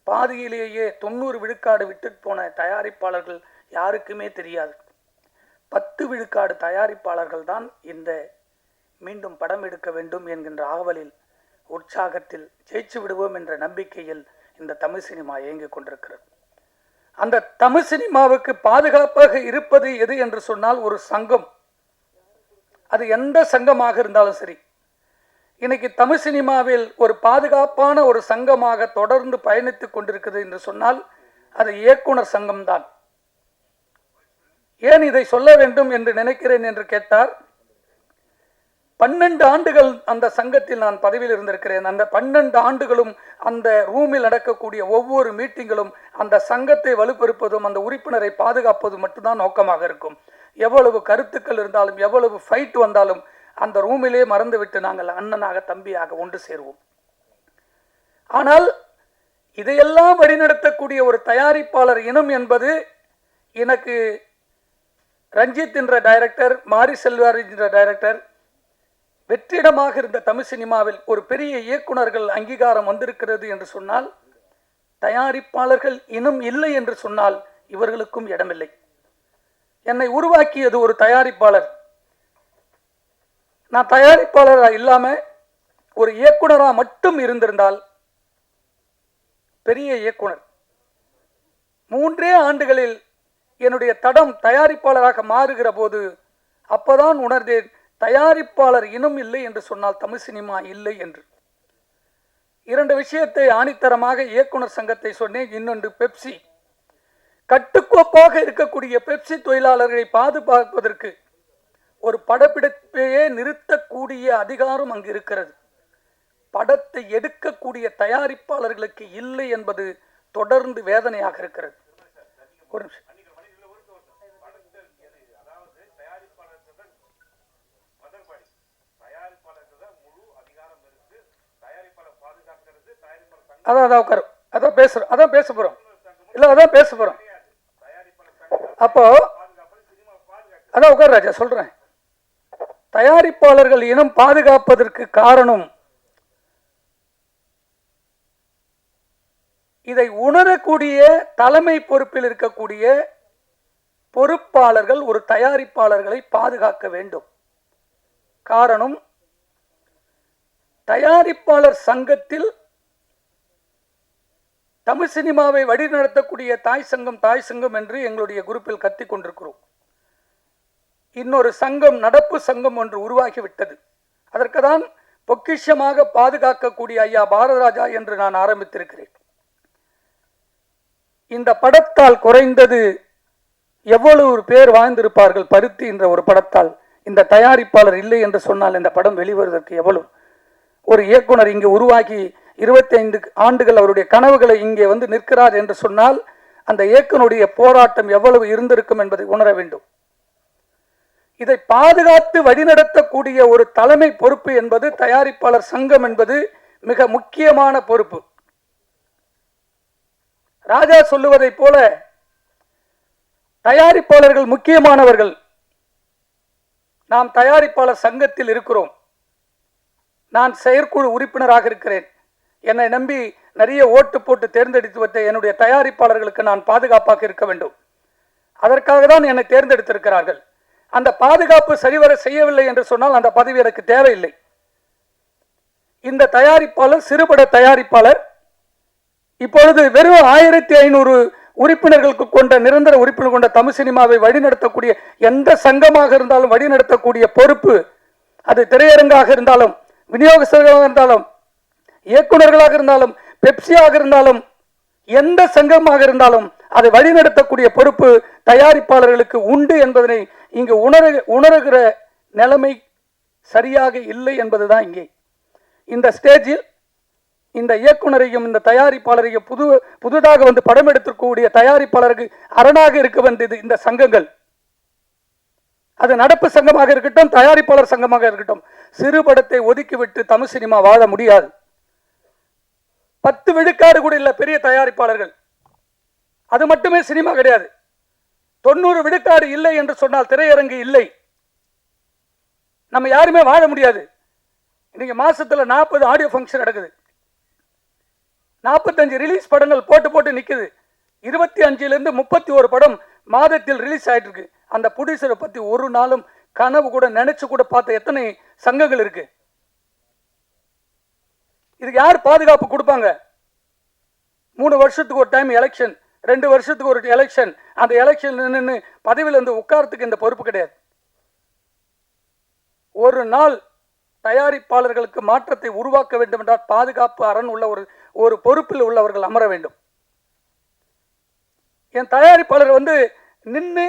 பாதியிலேயே 90 விழுக்காடு விட்டு போன தயாரிப்பாளர்கள் யாருக்குமே தெரியாது. 10 விழுக்காடு தயாரிப்பாளர்கள் தான் இந்த மீண்டும் படம் எடுக்க வேண்டும் என்கின்ற ஆவலில் உற்சாகத்தில் ஜெயிச்சு விடுவோம் என்ற நம்பிக்கையில் இந்த தமிழ் சினிமா இயங்கிக் கொண்டிருக்கிறது. அந்த தமிழ் சினிமாவுக்கு பாதுகாப்பாக இருப்பது எது என்று சொன்னால் ஒரு சங்கம். அது எந்த சங்கமாக இருந்தாலும் சரி, இன்னைக்கு தமிழ் சினிமாவில் ஒரு பாதுகாப்பான ஒரு சங்கமாக தொடர்ந்து பயணித்துக் கொண்டிருக்கிறது என்று சொன்னால் அது இயக்குனர் சங்கம்தான். ஏன் இதை சொல்ல வேண்டும் என்று நினைக்கிறேன் என்று கேட்டார், 12 ஆண்டுகள் அந்த சங்கத்தில் நான் பதவியில் இருந்திருக்கிறேன். அந்த 12 ஆண்டுகளும் அந்த ரூமில் நடக்கக்கூடிய ஒவ்வொரு மீட்டிங்களும் அந்த சங்கத்தை வலுப்பெறுப்பதும் அந்த உறுப்பினரை பாதுகாப்பதும் மட்டும்தான் நோக்கமாக இருக்கும். எவ்வளவு கருத்துக்கள் இருந்தாலும் எவ்வளவு ஃபைட் வந்தாலும் அந்த ரூமிலே மறந்துவிட்டு நாங்கள் அண்ணனாக தம்பியாக ஒன்று சேருவோம். ஆனால் இதையெல்லாம் வழிநடத்தக்கூடிய ஒரு தயாரிப்பாளர் இனம் என்பது எனக்கு ரஞ்சித் என்ற டைரக்டர், மாரி செல்வார் என்ற டைரக்டர், வெற்றிடமாக இருந்த தமிழ் சினிமாவில் ஒரு பெரிய இயக்குனர்கள் அங்கீகாரம் வந்திருக்கிறது என்று சொன்னால், தயாரிப்பாளர்கள் இனம் இல்லை என்று சொன்னால் இவர்களுக்கும் இடமில்லை. என்னை உருவாக்கியது ஒரு தயாரிப்பாளர். நான் தயாரிப்பாளராக இல்லாம ஒரு இயக்குனராக மட்டும் இருந்திருந்தால் பெரிய இயக்குனர். 3 ஆண்டுகளில் என்னுடைய தடம் தயாரிப்பாளராக மாறுகிற போது அப்பதான் உணர்ந்தேன், தயாரிப்பாளர் இனம் இல்லை என்று சொன்னால் தமிழ் சினிமா இல்லை என்று. 2 விஷயத்தை ஆணித்தரமாக இயக்குனர் சங்கத்தை சொன்னேன். இன்னொன்று பெப்சி. கட்டுக்கோப்பாக இருக்கக்கூடிய பெப்சி தொழிலாளர்களை பாதுகாப்பதற்கு ஒரு படப்பிடிப்பையே நிறுத்தக்கூடிய அதிகாரம் அங்கு இருக்கிறது. படத்தை எடுக்கக்கூடிய தயாரிப்பாளர்களுக்கு இல்லை என்பது தொடர்ந்து வேதனையாக இருக்கிறது. ஒரு நிமிஷம். அதான் பேச போறோம். அப்போ அதான் உட்கார் ராஜா சொல்றேன். தயாரிப்பாளர்கள் இனம் பாதுகாப்பதற்கு காரணம், இதை உணரக்கூடிய தலைமை பொறுப்பில் இருக்கக்கூடிய பொறுப்பாளர்கள் ஒரு தயாரிப்பாளர்களை பாதுகாக்க வேண்டும். காரணம், தயாரிப்பாளர் சங்கத்தில் தமிழ் சினிமாவை வழிநடத்தக்கூடிய தாய் சங்கம் என்று எங்களுடைய குரூப்பில் கத்திக் கொண்டிருக்கிறோம். இன்னொரு சங்கம், நடப்பு சங்கம் ஒன்று உருவாகிவிட்டது. அதற்கு தான் பொக்கிஷமாக பாதுகாக்கக்கூடிய ஐயா பாரதராஜா என்று நான் ஆரம்பித்திருக்கிறேன். இந்த படத்தால் குறைந்தது எவ்வளவு பேர் வாழ்ந்திருப்பார்கள்? பருத்தி என்ற ஒரு படத்தால் இந்த தயாரிப்பாளர் இல்லை என்று சொன்னால் இந்த படம் வெளிவருவதற்கு எவ்வளவு? ஒரு இயக்குனர் இங்கு உருவாகி 25 ஆண்டுகள் அவருடைய கனவுகளை இங்கே வந்து நிற்கிறார் என்று சொன்னால் அந்த இயக்குனருடைய போராட்டம் எவ்வளவு இருந்திருக்கும் என்பதை உணர வேண்டும். இதை பாதுகாத்து வழிநடத்தக்கூடிய ஒரு தலைமை பொறுப்பு என்பது தயாரிப்பாளர் சங்கம் என்பது மிக முக்கியமான பொறுப்பு. ராஜா சொல்லுவதை போல தயாரிப்பாளர்கள் முக்கியமானவர்கள். நாம் தயாரிப்பாளர் சங்கத்தில் இருக்கிறோம். நான் செயற்குழு உறுப்பினராக இருக்கிறேன். என்னை நம்பி நிறைய ஓட்டு போட்டு தேர்ந்தெடுத்து வந்த என்னுடைய தயாரிப்பாளர்களுக்கு நான் பாதுகாப்பாக இருக்க வேண்டும். அதற்காக தான் என்னை தேர்ந்தெடுத்திருக்கிறார்கள். அந்த பாதுகாப்பு சரிவர செய்யவில்லை என்று சொன்னால் அந்த பதவி எனக்கு தேவையில்லை. இந்த தயாரிப்பாளர் சிறுபட தயாரிப்பாளர் இப்பொழுது வெறும் 1500 உறுப்பினர்களுக்கு கொண்ட நிரந்தர உறுப்பினர் கொண்ட தமிழ் சினிமாவை வழிநடத்தக்கூடிய எந்த சங்கமாக இருந்தாலும் வழிநடத்தக்கூடிய பொறுப்பு, அது திரையரங்காக இருந்தாலும், விநியோகஸ்தர்களாக இருந்தாலும், இயக்குநர்களாக இருந்தாலும், பெப்சியாக இருந்தாலும், எந்த சங்கமாக இருந்தாலும் அதை வழிநடத்தக்கூடிய பொறுப்பு தயாரிப்பாளர்களுக்கு உண்டு என்பதனை இங்கு உணர்கிற நிலைமை சரியாக இல்லை என்பதுதான் இங்கே. இந்த ஸ்டேஜில் இந்த இயக்குனரையும் இந்த தயாரிப்பாளரையும் புதுதாக வந்து படம் எடுத்திருக்கக்கூடிய தயாரிப்பாளருக்கு அரணாக இருக்க வேண்டியது இந்த சங்கங்கள். அது நடப்பு சங்கமாக இருக்கட்டும், தயாரிப்பாளர் சங்கமாக இருக்கட்டும். சிறு படத்தை ஒதுக்கிவிட்டு தமிழ் சினிமா வாழ முடியாது. 10 விழுக்காடு கூட இல்லை பெரிய தயாரிப்பாளர்கள். அது மட்டுமே சினிமா கிடையாது. 90 விழுக்காடு இல்லை என்று சொன்னால் திரையரங்கு இல்லை. நம்ம யாருமே வாழ முடியாது. இன்னைக்கு மாசத்துல 40 ஆடியோ ஃபங்க்ஷன் நடக்குது. 45 ரிலீஸ் படங்கள் போட்டு நிக்குது. 25 31 படம் மாதத்தில் ரிலீஸ் ஆயிட்டு இருக்கு. அந்த ப்ரொடியூசரை பத்தி ஒரு நாளும் கனவு கூட நினைச்சு கூட பார்த்த எத்தனை சங்கங்கள் இருக்கு. இதுக்கு யார் பாதுகாப்பு கொடுப்பாங்க? 3 வருஷத்துக்கு ஒரு டைம் எலெக்ஷன், 2 வருஷத்துக்கு ஒரு எலெக்ஷன். அந்த எலெக்ஷன் நின்று பதவியில் வந்து உட்கார்றதுக்கு இந்த பொறுப்பு கிடையாது. ஒரு நாள் தயாரிப்பாளர்களுக்கு மாற்றத்தை உருவாக்க வேண்டும் என்றால் பாதுகாப்பு அரண் உள்ள ஒரு பொறுப்பில் உள்ளவர்கள் அமர வேண்டும். என் தயாரிப்பாளர் வந்து நின்று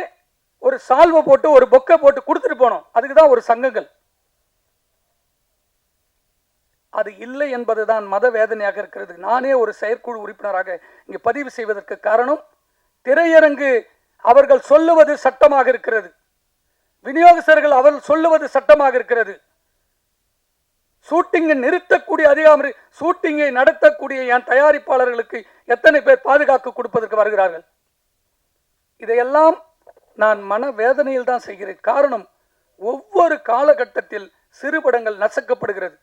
ஒரு சால்வை போட்டு ஒரு பொக்கை போட்டு கொடுத்துட்டு போனோம். அதுக்கு தான் ஒரு சங்கங்கள். அது இல்லை என்பதுதான் மத வேதனையாக இருக்கிறது. நானே ஒரு செயற்குழு உறுப்பினராக இங்கு பதிவு செய்வதற்கு காரணம், திரையரங்கு அவர்கள் சொல்லுவது சட்டமாக இருக்கிறது, விநியோகஸ்தர்கள் அவர்கள் சொல்லுவது சட்டமாக இருக்கிறது. ஷூட்டிங்கை நிறுத்தக்கூடிய அதிகாரி, ஷூட்டிங்கை நடத்தக்கூடிய என் தயாரிப்பாளர்களுக்கு எத்தனை பேர் பாதுகாப்பு கொடுப்பதற்கு வருகிறார்கள்? இதையெல்லாம் நான் மன வேதனையில் தான் செய்கிறேன். காரணம், ஒவ்வொரு காலகட்டத்தில் சிறுபடங்கள் நசுக்கப்படுகிறது.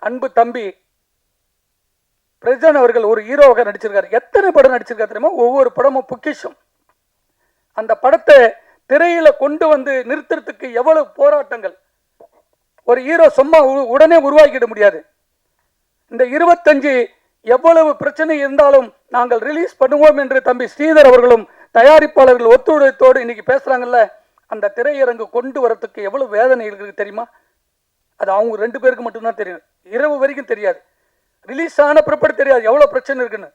அன்பு தம்பி பிரஜன் அவர்கள் ஒரு ஹீரோவாக நடிச்சிருக்காரு. எத்தனை படம் நடிச்சிருக்காரு தெரியுமா? ஒவ்வொரு படமும் பொக்கிஷம். அந்த படத்தை திரையில கொண்டு வந்து நிறுத்துறதுக்கு எவ்வளவு போராட்டங்கள். ஒரு ஹீரோ சும்மா உடனே உருவாக்கிட முடியாது. இந்த 25 எவ்வளவு பிரச்சனை இருந்தாலும் நாங்கள் ரிலீஸ் பண்ணுவோம் என்று தம்பி ஸ்ரீதர் அவர்களும் தயாரிப்பாளர்கள் ஒத்துழைத்தோடு இன்னைக்கு பேசுறாங்கல்ல. அந்த திரையரங்கு கொண்டு வரத்துக்கு எவ்வளவு வேதனை இருக்கு தெரியுமா? அது அவங்க 2 பேருக்கு மட்டும்தான் தெரியும். இரவு வரைக்கும் தெரியாது. ரிலீஸ் ஆன பிற்பாடு தெரியாது எவ்வளவு பிரச்சனை இருக்குன்னு.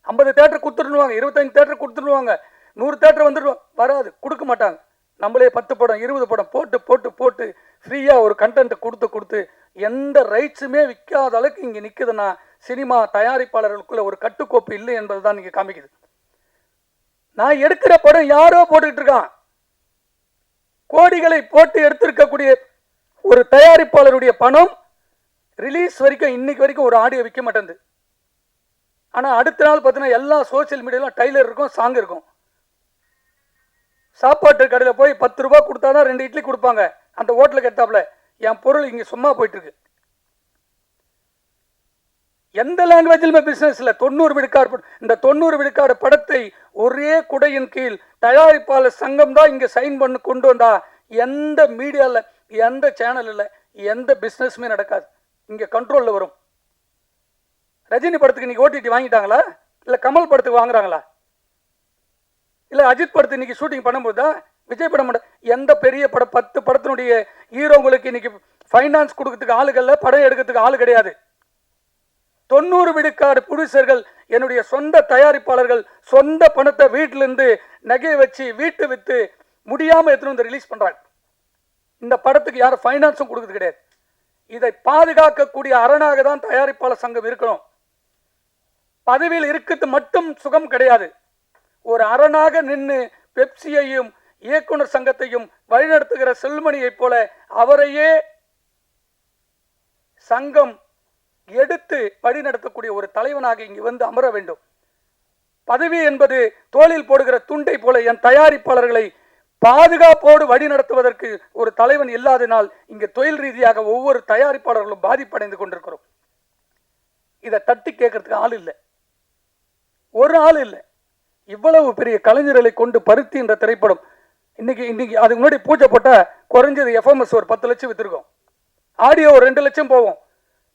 50 தேட்டர் கொடுத்துருவாங்க, 25 தேட்டர் கொடுத்துருவாங்க, 100 தேட்டர் வந்துடுவோம். வராது, கொடுக்க மாட்டாங்க. நம்மளே 10 படம் 20 படம் போட்டு போட்டு போட்டு ஃப்ரீயா ஒரு கண்டென்ட் கொடுத்து எந்த ரைட்ஸுமே விற்காத அளவுக்கு இங்கே நிற்குதுன்னா சினிமா தயாரிப்பாளர்களுக்குள்ள ஒரு கட்டுக்கோப்பு இல்லை என்பதுதான் இங்கே காமிக்குது. நான் எடுக்கிற படம் யாரோ போட்டுக்கிட்டு இருக்கான். கோடிகளை போட்டு எடுத்திருக்கக்கூடிய ஒரு தயாரிப்பாளருடைய பணம் ரிலீஸ் வரைக்கும் இன்னைக்கு வரைக்கும் ஒரு ஆடியோ விற்க மாட்டேங்குது. ஆனால் அடுத்த நாள் பார்த்தீங்கன்னா எல்லா சோசியல் மீடியாலும் டைலர் இருக்கும், சாங் இருக்கும். சாப்பாட்டு கடையில் போய் 10 ரூபாய் கொடுத்தாதான் 2 இட்லி கொடுப்பாங்க. அந்த ஹோட்டலுக்கு எடுத்தாப்புல என் பொருள் இங்கே சும்மா போயிட்டு இருக்கு. எந்த லாங்குவேஜிலுமே பிசினஸ் இல்லை. 90 விழுக்காடு. இந்த 90 விழுக்காடு படத்தை ஒரே குடையின் கீழ் தயாரிப்பாளர் சங்கம் தான் இங்கே சைன் பண்ணி கொண்டு வந்தா எந்த மீடியாவில், எந்த சேனலில், எந்த பிஸ்னஸுமே நடக்காது. இங்கே கண்ட்ரோலில் வரும். ரஜினி படத்துக்கு இன்னைக்கு ஓடிடி வாங்கிட்டாங்களா? இல்லை கமல் படத்துக்கு வாங்குறாங்களா? இல்லை அஜித் படத்தை இன்னைக்கு ஷூட்டிங் பண்ணும்போது விஜய் படம் எந்த பெரிய படம் 10 படத்தினுடைய ஹீரோங்களுக்கு இன்னைக்கு ஃபைனான்ஸ் கொடுக்கறதுக்கு ஆளுகள்ல, படம் எடுக்கிறதுக்கு ஆளு கிடையாது. 90 விழுக்காடு ப்ரொடியூசர்கள் என்னுடைய சொந்த தயாரிப்பாளர்கள் சொந்த பணத்தை வீட்டிலிருந்து நகையை வச்சு வீட்டு வித்து முடியாம எடுத்துட்டு வந்து ரிலீஸ் பண்றாங்க. இந்த படத்துக்கு யாரும் ஃபைனான்ஸும் கொடுக்கறது கிடையாது. இதை பாதுகாக்கக்கூடிய அரணாக தான் தயாரிப்பாளர் சங்கம் இருக்கணும். பதவியில் இருக்கிறது மட்டும் சுகம் கிடையாது. ஒரு அரணாக நின்று பெப்சியையும் இயக்குனர் சங்கத்தையும் வழிநடத்துகிற செல்மணியைப் போல அவரையே சங்கம் எடுத்து வழிநடத்தக்கூடிய ஒரு தலைவனாக இங்கு வந்து அமர வேண்டும். பதவி என்பது தோளில் போடுகிற துண்டை போல என் தயாரிப்பாளர்களை பாதுகாப்போடு வழி நடத்துவதற்கு ஒரு தலைவன் இல்லாதனால் இங்கு தொழில் ரீதியாக ஒவ்வொரு தயாரிப்பாளர்களும் பாதிப்படைந்து கொண்டிருக்கிறோம். இதை தட்டி கேட்கறதுக்கு ஆள் இல்லை, ஒரு ஆள் இல்லை. இவ்வளவு பெரிய கலைஞர்களை கொண்டு பருத்தி என்ற திரைப்படம் இன்னைக்கு அதுக்கு முன்னாடி பூஜை போட்டால் குறைஞ்சது எஃப்எம்எஸ் ஒரு 10 லட்சம் விற்றுருக்கோம், ஆடியோ ஒரு 2 லட்சம் போகும்,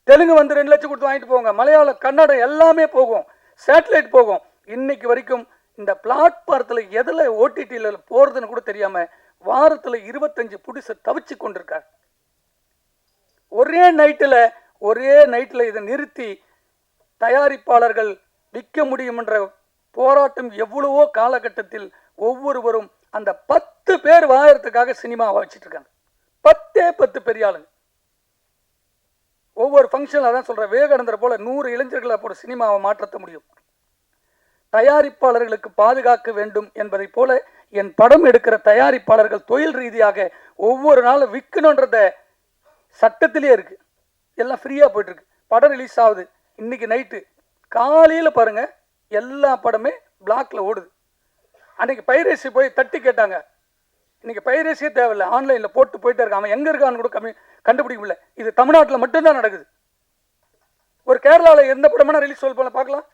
தெலுங்கு வந்து 2 லட்சம் கொடுத்து வாங்கிட்டு போங்க, மலையாளம் கன்னடம் எல்லாமே போகும், சேட்டலைட் போகும். இன்னைக்கு வரைக்கும் இந்த பிளாட்பாரத்தில் எதில் ஓடிடியில் போகிறதுன்னு கூட தெரியாமல் வாரத்தில் 25 புடிசை தவிச்சு கொண்டிருக்கார். ஒரே நைட்டில் இதை நிறுத்தி தயாரிப்பாளர்கள் விற்க முடியும் என்ற போராட்டம் எவ்வளவோ காலகட்டத்தில் ஒவ்வொருவரும் அந்த 10 பேர் வாயறதுக்காக சினிமாவை வச்சுட்டு இருக்காங்க. 10 பெரிய ஆளுங்க ஒவ்வொரு ஃபங்க்ஷனில் தான் சொல்கிறேன். விவேகானந்தர் போல 100 இளைஞர்களை போல சினிமாவை மாற்றத்த முடியும். தயாரிப்பாளர்களுக்கு பாதுகாக்க வேண்டும் என்பதை போல என் படம் எடுக்கிற தயாரிப்பாளர்கள் தொழில் ரீதியாக ஒவ்வொரு நாளும் விற்கணுன்றத சட்டத்திலே இருக்கு. எல்லாம் ஃப்ரீயாக போயிட்டு இருக்கு. படம் ரிலீஸ் ஆகுது, இன்னைக்கு நைட்டு காலையில் பாருங்க எல்லா படமே பிளாக்ல ஓடுது. அன்னைக்கு பைரேசி போய் தட்டி கேட்டாங்க, இன்னைக்கு பைரேசியே தேவையில்லை, ஆன்லைனில் போட்டு போயிட்டே இருக்கான், அவன் எங்கே இருக்கான்னு கூட கண்டுபிடிக்க முடியல. இது தமிழ்நாட்டில் மட்டும்தான் நடக்குது. ஒரு கேரளாவில் எந்த படமான ரிலீஸ் சொல்ல பார்க்கலாம்,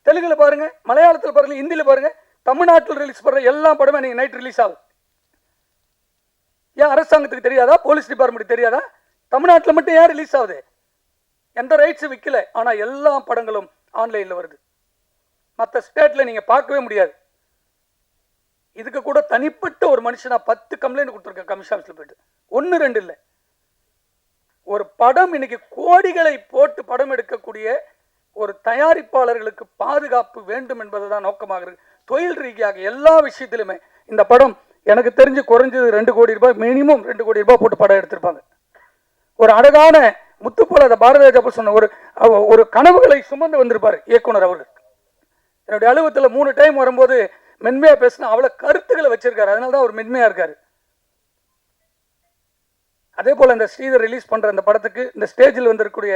தெலுங்குல பாருங்க, மலையாளத்தில் பாருங்க, ஹிந்தியில் பாருங்க, தமிழ்நாட்டில் ரிலீஸ் பண்ணுற எல்லா படமே இன்னைக்கு நைட் ரிலீஸ் ஆகுது. ஏன் அரசாங்கத்துக்கு தெரியாதா, போலீஸ் டிபார்ட்மெண்ட் தெரியாதா? தமிழ்நாட்டில் மட்டும் ஏன் ரிலீஸ் ஆகுது? எந்த ரைட்ஸும் விற்கல, ஆனால் எல்லா படங்களும் ஆன்லைனில் வருது. மற்ற ஸ்டேட்டில் நீங்கள் பார்க்கவே முடியாது. இதுக்கு கூட தனிப்பட்ட ஒரு மனுஷனா 10 கம்ப்ளைண்ட் கொடுத்துருக்கேன் கமிஷன் ஆஃபீஸில் போயிட்டு, 1 2 இல்லை. ஒரு படம் இன்னைக்கு கோடிகளை போட்டு படம் எடுக்கக்கூடிய ஒரு தயாரிப்பாளர்களுக்கு பாதுகாப்பு வேண்டும் என்பதுதான் நோக்கமாக இருக்கு. தொழில் ரீதியாக எல்லா விஷயத்திலுமே இந்த படம் எனக்கு தெரிஞ்சு குறைஞ்சது 2 கோடி ரூபாய், மினிமம் 2 கோடி ரூபாய் போட்டு படம் எடுத்திருப்பாங்க. ஒரு அழகான முத்துப்போல அதை பாரதிராஜா சொன்ன ஒரு கனவுகளை சுமந்து வந்திருப்பார் இயக்குனர் அவர்கள். என்னுடைய அலுவலகத்தில் 3 டைம் வரும்போது மென்மையா பேசினா அவ்வளோ கருத்துக்களை வச்சிருக்காரு, அதனால தான் அவர் மென்மையா இருக்காரு. அதே போல இந்த ஸ்ரீதர் ரிலீஸ் பண்ற இந்த படத்துக்கு இந்த ஸ்டேஜில் வந்திருக்கக்கூடிய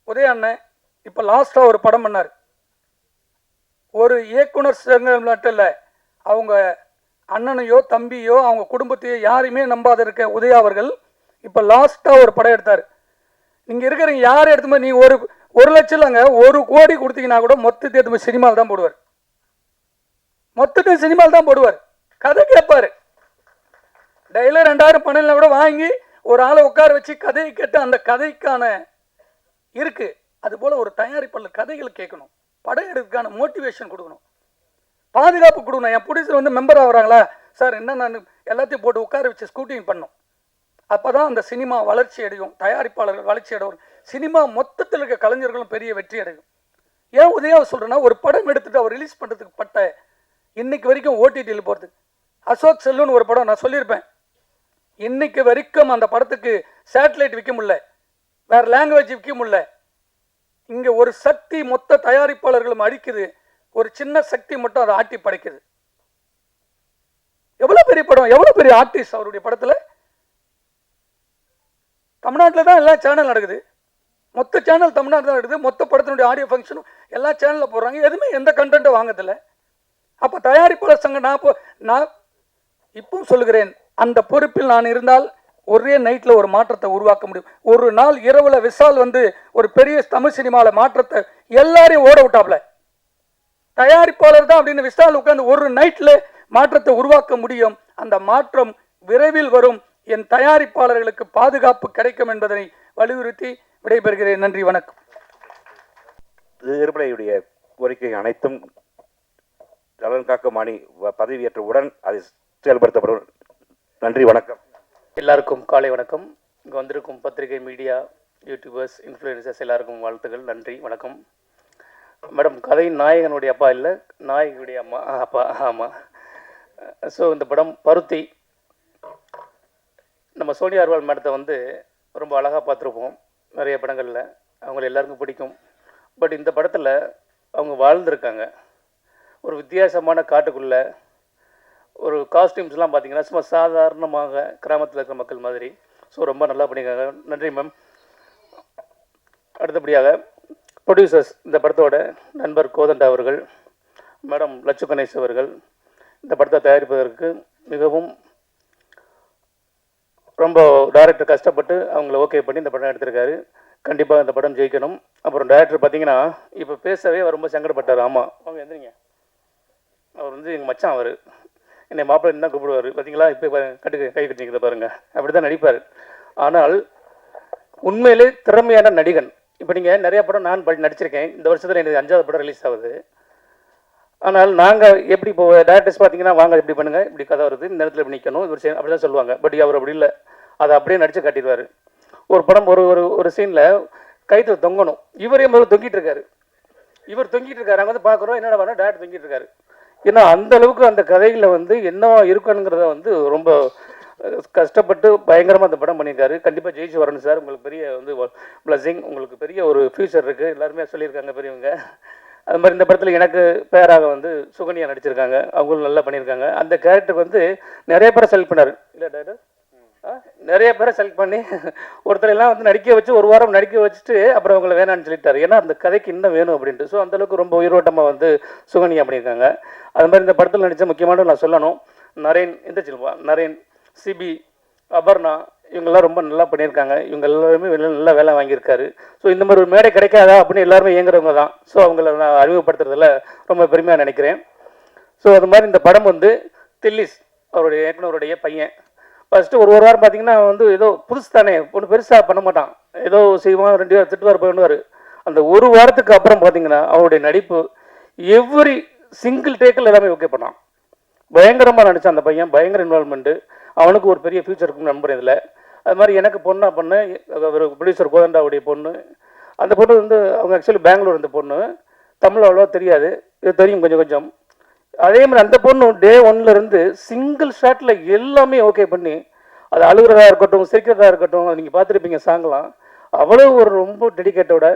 உதய அண்ணன் இப்போ லாஸ்டா ஒரு படம் பண்ணார். ஒரு இயக்குனர் சங்கம் மட்டும் இல்லை, அவங்க அண்ணனையோ தம்பியோ அவங்க குடும்பத்தையோ யாரையுமே நம்பாத இருக்க உதயா அவர்கள் இப்போ லாஸ்டா ஒரு படம் எடுத்தார். நீங்க இருக்கிறீங்க யாரும் எடுத்து நீ ஒரு லட்சம் இல்லைங்க, 1 கோடி கொடுத்தீங்கன்னா கூட மொத்தத்தை எடுத்து சினிமாவில் தான் போடுவார். மொத்தத்தை சினிமாவில் தான் போடுவார். கதை கேட்பாரு, டெய்லி 2000 பணம் கூட வாங்கி ஒரு ஆளை உட்கார வச்சு கதையை கேட்டு அந்த கதைக்கான இருக்கு. அது போல ஒரு தயாரிப்பாளர் கதைகள் கேட்கணும், படம் எடுக்கிறதுக்கான மோட்டிவேஷன் கொடுக்கணும், பாதுகாப்பு கொடுக்கணும். என் ப்ரொடியூசர் வந்து மெம்பர் ஆகுறாங்களா சார், என்ன நான் எல்லாத்தையும் போட்டு உட்கார வச்சு ஸ்கூட்டிங் பண்ணணும். அப்போதான் அந்த சினிமா வளர்ச்சி அடையும், தயாரிப்பாளர்கள் வளர்ச்சி அடையும், சினிமா மொத்தத்தில் இருக்க கலைஞர்களும் பெரிய வெற்றி அடையும். ஏன் உதயாவை சொல்றேன்னா, ஒரு படம் எடுத்துட்டு அவர் ரிலீஸ் பண்ணுறதுக்கு பட்ட இன்னைக்கு வரைக்கும் ஓடிடியில் போகிறதுக்கு அசோக் செல்லுன்னு ஒரு படம் நான் சொல்லியிருப்பேன். இன்னைக்கு வரைக்கும் அந்த படத்துக்கு சேட்டலைட் விற்க முடியல, வேற லாங்குவேஜ் விற்க முடியல. இங்கே ஒரு சக்தி மொத்த தயாரிப்பாளர்களும் அடிக்குது, ஒரு சின்ன சக்தி மட்டும் அதை ஆட்டி படைக்குது. எவ்வளோ பெரிய படம், எவ்வளோ பெரிய ஆர்டிஸ்ட் அவருடைய படத்தில். தமிழ்நாட்டில் தான் எல்லா சேனல் நடக்குது, மொத்த சேனல் தமிழ்நாட்டில் தான் நடக்குது, மொத்த படத்தினுடைய ஆடியோ ஃபங்க்ஷனும் எல்லா சேனலில் போடுறாங்க, எதுவுமே எந்த கண்டென்ட்டும் வாங்கதில்லை. அப்போ தயாரிப்பாளர் சங்கம் நான் இப்பவும் சொல்லுகிறேன், அந்த பொறுப்பில் நான் இருந்தால் ஒரே நைட்டில் ஒரு மாற்றத்தை உருவாக்க முடியும். ஒரு நாள் இரவுல விஷால் வந்து ஒரு பெரிய தமிழ் சினிமாவில் மாற்றத்தை எல்லாரையும் ஓட விட்டாப்ல, தயாரிப்பாளர் தான் அப்படின்னு விஷால் உட்கார்ந்து ஒரு நைட்டில் மாற்றத்தை உருவாக்க முடியும். அந்த மாற்றம் விரைவில் வரும். என் தயாரிப்பாளர்களுக்கு பாதுகாப்பு கிடைக்கும் என்பதனை வலியுறுத்தி விடைபெறுகிறேன். நன்றி, வணக்கம். திருப்படையுடைய கோரிக்கை அனைத்தும் நலன் காக்கும் அணி பதவியேற்றவுடன் அதை செயல்படுத்தப்படும். நன்றி, வணக்கம். எல்லாருக்கும் காலை வணக்கம். இங்கே வந்திருக்கும் பத்திரிகை, மீடியா, யூடியூபர்ஸ், இன்ஃப்ளூயன்சர்ஸ் எல்லாருக்கும் வாழ்த்துக்கள், நன்றி, வணக்கம். மேடம், கதை நாயகனுடைய அப்பா இல்லை, நாயகியுடைய அம்மா அப்பா. ஆமாம். ஸோ இந்த படம் பருத்தி, நம்ம சோனியா அகர்வால் மேடத்தை வந்து ரொம்ப அழகாக பார்த்துருப்போம் நிறைய படங்களில், அவங்கள எல்லாருக்கும் பிடிக்கும். பட் இந்த படத்தில் அவங்க வாழ்ந்துருக்காங்க ஒரு வித்தியாசமான காட்டுக்குள்ளே. ஒரு காஸ்டியூம்ஸ்லாம் பார்த்தீங்கன்னா சும்மா சாதாரணமாக கிராமத்தில் இருக்கிற மக்கள் மாதிரி. ஸோ ரொம்ப நல்லா பண்ணியிருக்காங்க, நன்றி மேம். அடுத்தபடியாக ப்ரொடியூசர்ஸ், இந்த படத்தோட நண்பர் கோதண்டா அவர்கள், மேடம் லட்சு கணேஷ் அவர்கள் இந்த படத்தை தயாரிப்பதற்கு மிகவும் ரொம்ப டைரக்டர் கஷ்டப்பட்டு அவங்கள ஓகே பண்ணி இந்த படம் எடுத்திருக்காரு. கண்டிப்பாக இந்த படம் ஜெயிக்கணும். அப்புறம் டைரக்டர் பார்த்தீங்கன்னா இப்போ பேசவே அவர் ரொம்ப சங்கடப்பட்டார். ஆமாம், அவங்க எந்திரிங்க. அவர் வந்து எங்கள் மச்சான், அவர் என்னை மாப்பிள்ளை தான் கூப்பிடுவார். பார்த்தீங்களா, இப்போ கை கட்டிக்கிறத பாருங்கள், அப்படி தான் நடிப்பார். ஆனால் உண்மையிலே திறமையான நடிகன். இப்போ நீங்கள் நிறையா படம் நான் நடிச்சிருக்கேன். இந்த வருஷத்தில் எனக்கு 5வது படம் ரிலீஸ் ஆகுது. ஆனால் நாங்கள் எப்படி இப்போ டேரக்டர்ஸ் பார்த்தீங்கன்னா, வாங்க இப்படி பண்ணுங்கள், இப்படி கதை வருது, இந்த நேரத்தில் இப்படி நிற்கணும், இவர் அப்படி தான் சொல்லுவாங்க. பட் அவர் அப்படி இல்லை, அதை அப்படியே நடித்து காட்டிடுவார். ஒரு படம் ஒரு சீனில் கைத்து தொங்கணும், இவரே முதல்ல தொங்கிட்டு இருக்காரு. இவர் தொங்கிட்டு இருக்காரு, அங்கே வந்து பார்க்குறோம், என்னடா பண்ண டேரக்டர் தொங்கிட்டு இருக்காரு. ஏன்னா அந்த அளவுக்கு அந்த கதைகளில் வந்து என்ன இருக்கணுங்கிறத வந்து ரொம்ப கஷ்டப்பட்டு பயங்கரமாக அந்த படம் பண்ணியிருக்காரு. கண்டிப்பாக ஜெயிச்சு வரணும் சார். உங்களுக்கு பெரிய வந்து பிளஸிங், உங்களுக்கு பெரிய ஒரு ஃப்யூச்சர் இருக்குது. எல்லாருமே சொல்லியிருக்காங்க பெரியவங்க. அது மாதிரி இந்த படத்தில் எனக்கு பேராக வந்து சுகன்யா நடிச்சிருக்காங்க. அவங்களும் நல்லா பண்ணியிருக்காங்க. அந்த கேரக்டருக்கு வந்து நிறைய பேரை செலக்ட் பண்ணார். இல்லை டேரக்டர் நிறைய பேரை செலக்ட் பண்ணி ஒருத்தரெல்லாம் வந்து நடிக்க வச்சு ஒரு வாரம் நடிக்க வச்சுட்டு அப்புறம் அவங்கள வேணான்னு சொல்லிட்டாரு. ஏன்னா அந்த கதைக்கு இன்னும் வேணும் அப்படின்ட்டு. ஸோ அந்தளவுக்கு ரொம்ப உயிரோட்டமாக வந்து சுகன்யா பண்ணியிருக்காங்க. அது மாதிரி இந்த படத்தில் நடித்த முக்கியமான நான் சொல்லணும், நரேன், இந்த சில்வா, நரேன், சிபி, அபர்ணா, இவங்கெல்லாம் ரொம்ப நல்லா பண்ணியிருக்காங்க. இவங்க எல்லாருமே நல்லா வேலை வாங்கியிருக்காரு. ஸோ இந்த மாதிரி ஒரு மேடை கிடைக்காதா அப்படின்னு எல்லாருமே இயங்குறவங்க தான். ஸோ அவங்கள நான் அறிமுகப்படுத்துறதுல ரொம்ப பெருமையாக நினைக்கிறேன். ஸோ அது மாதிரி இந்த படம் வந்து தில்லிஸ் அவருடைய இயக்குனருடைய பையன். ஃபஸ்ட்டு ஒரு வாரம் பார்த்தீங்கன்னா வந்து ஏதோ புதுசு தானே, ஒன்று பெருசாக பண்ண மாட்டான், ஏதோ செய்வான், 2 வாரம் திட்டுவார் பண்ணுவார். அந்த ஒரு வாரத்துக்கு அப்புறம் பார்த்தீங்கன்னா அவருடைய நடிப்பு எவ்ரி சிங்கிள் டேக்கில் எல்லாமே ஓகே பண்ணான். பயங்கரமாக நடித்தான் அந்த பையன், பயங்கர இன்வால்மெண்ட்டு. அவனுக்கு ஒரு பெரிய ஃபியூச்சர் இருக்குன்னு நம்புறேன் இதில். அது மாதிரி எனக்கு பொண்ணாக பண்ணேன், ஒரு ப்ரொடியூசர் கோதண்டாவுடைய பொண்ணு. அந்த பொண்ணு வந்து அவங்க ஆக்சுவலி பெங்களூர், இந்த பொண்ணு தமிழ் அவ்வளோ தெரியாது, இது தெரியும் கொஞ்சம் கொஞ்சம். அதே மாதிரி அந்த பொண்ணு டே 1லேருந்து சிங்கிள் ஷாட்டில் எல்லாமே ஓகே பண்ணி, அது அழுகிறதா இருக்கட்டும், சிரிக்கிறதா இருக்கட்டும், அது நீங்கள் பார்த்துருப்பீங்க சாங்கெலாம். அவ்வளோ ஒரு ரொம்ப டெடிக்கேட்டோட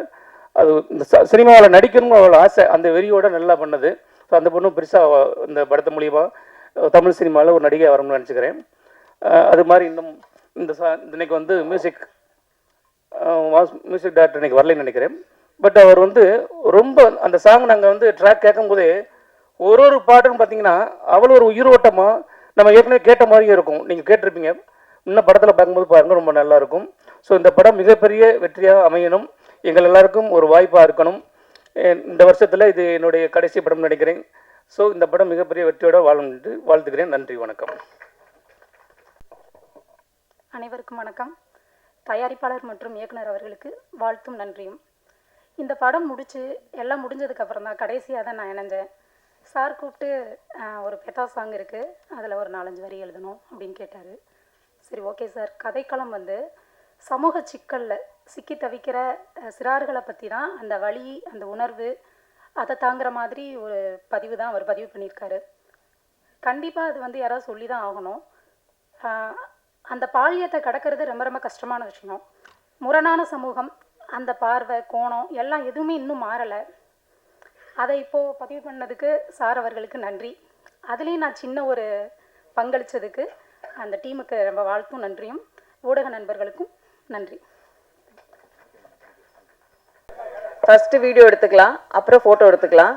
அது இந்த சினிமாவில் நடிக்கணும்னு அவ்வளோ ஆசை, அந்த வெறியோட நல்லா பண்ணது. ஸோ அந்த பொண்ணு பெருசாக இந்த படத்து மூலிமா தமிழ் சினிமாவில் ஒரு நடிகை வரணும்னு நினச்சிக்கிறேன். அது மாதிரி இன்னும் இன்னைக்கு வந்து மியூசிக் டைரக்டர் இன்னைக்கு வரலைன்னு நினைக்கிறேன். பட் அவர் வந்து ரொம்ப அந்த சாங் நாங்கள் வந்து ட்ராக் கேட்கும்போதே ஒரு பாட்டுன்னு பார்த்தீங்கன்னா அவ்வளோ ஒரு உயிரோட்டமாக நம்ம ஏற்கனவே கேட்ட மாதிரியே இருக்கும். நீங்கள் கேட்டிருப்பீங்க, இன்னும் படத்தில் பார்க்கும்போது பாருங்கள், ரொம்ப நல்லாயிருக்கும். ஸோ இந்த படம் மிகப்பெரிய வெற்றியாக அமையணும், எங்கள் எல்லாருக்கும் ஒரு வாய்ப்பாக இருக்கணும். இந்த வருஷத்தில் இது என்னுடைய கடைசி படம்னு நினைக்கிறேன். ஸோ இந்த படம் மிகப்பெரிய வெற்றியோடு வாழணும்னு வாழ்த்துக்கிறேன். நன்றி, வணக்கம். அனைவருக்கும் வணக்கம். தயாரிப்பாளர் மற்றும் இயக்குனர் அவர்களுக்கு வாழ்த்தும் நன்றியும். இந்த படம் எல்லாம் முடிஞ்சதுக்கப்புறம் தான் கடைசியாக தான் நான் இணைஞ்சேன். சார் கூப்பிட்டு ஒரு பெத்தா சாங் இருக்குது, அதில் ஒரு 4-5 வரி எழுதணும் அப்படின்னு கேட்டார். சரி ஓகே சார். கதைக்களம் வந்து சமூக சிக்கலில் சிக்கி தவிக்கிற சிறார்களை பற்றி தான், அந்த வலி, அந்த உணர்வு, அதை தாங்குற மாதிரி ஒரு பதிவு தான் அவர் பதிவு பண்ணியிருக்காரு. கண்டிப்பாக அது வந்து யாராவது சொல்லி தான் ஆகணும். அந்த பாலியத்தை கடக்கிறது ரொம்ப ரொம்ப கஷ்டமான விஷயம். முரணான சமூகம், அந்த பார்வை, கோணம் எல்லாம் எதுவுமே இன்னும் மாறலை. அதை இப்போது பதிவு பண்ணதுக்கு சார் அவர்களுக்கு நன்றி. அதுலேயும் நான் சின்ன ஒரு பங்களித்ததுக்கு அந்த டீமுக்கு ரொம்ப வாழ்த்தும் நன்றியும், ஊடக நண்பர்களுக்கும் நன்றி. ஃபர்ஸ்ட் வீடியோ எடுத்துக்கலாம், அப்புறம் ஃபோட்டோ எடுத்துக்கலாம்.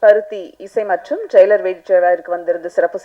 பருத்தி இசை மற்றும் ஜெயிலர் வெயிட் வந்திருந்து சிறப்பு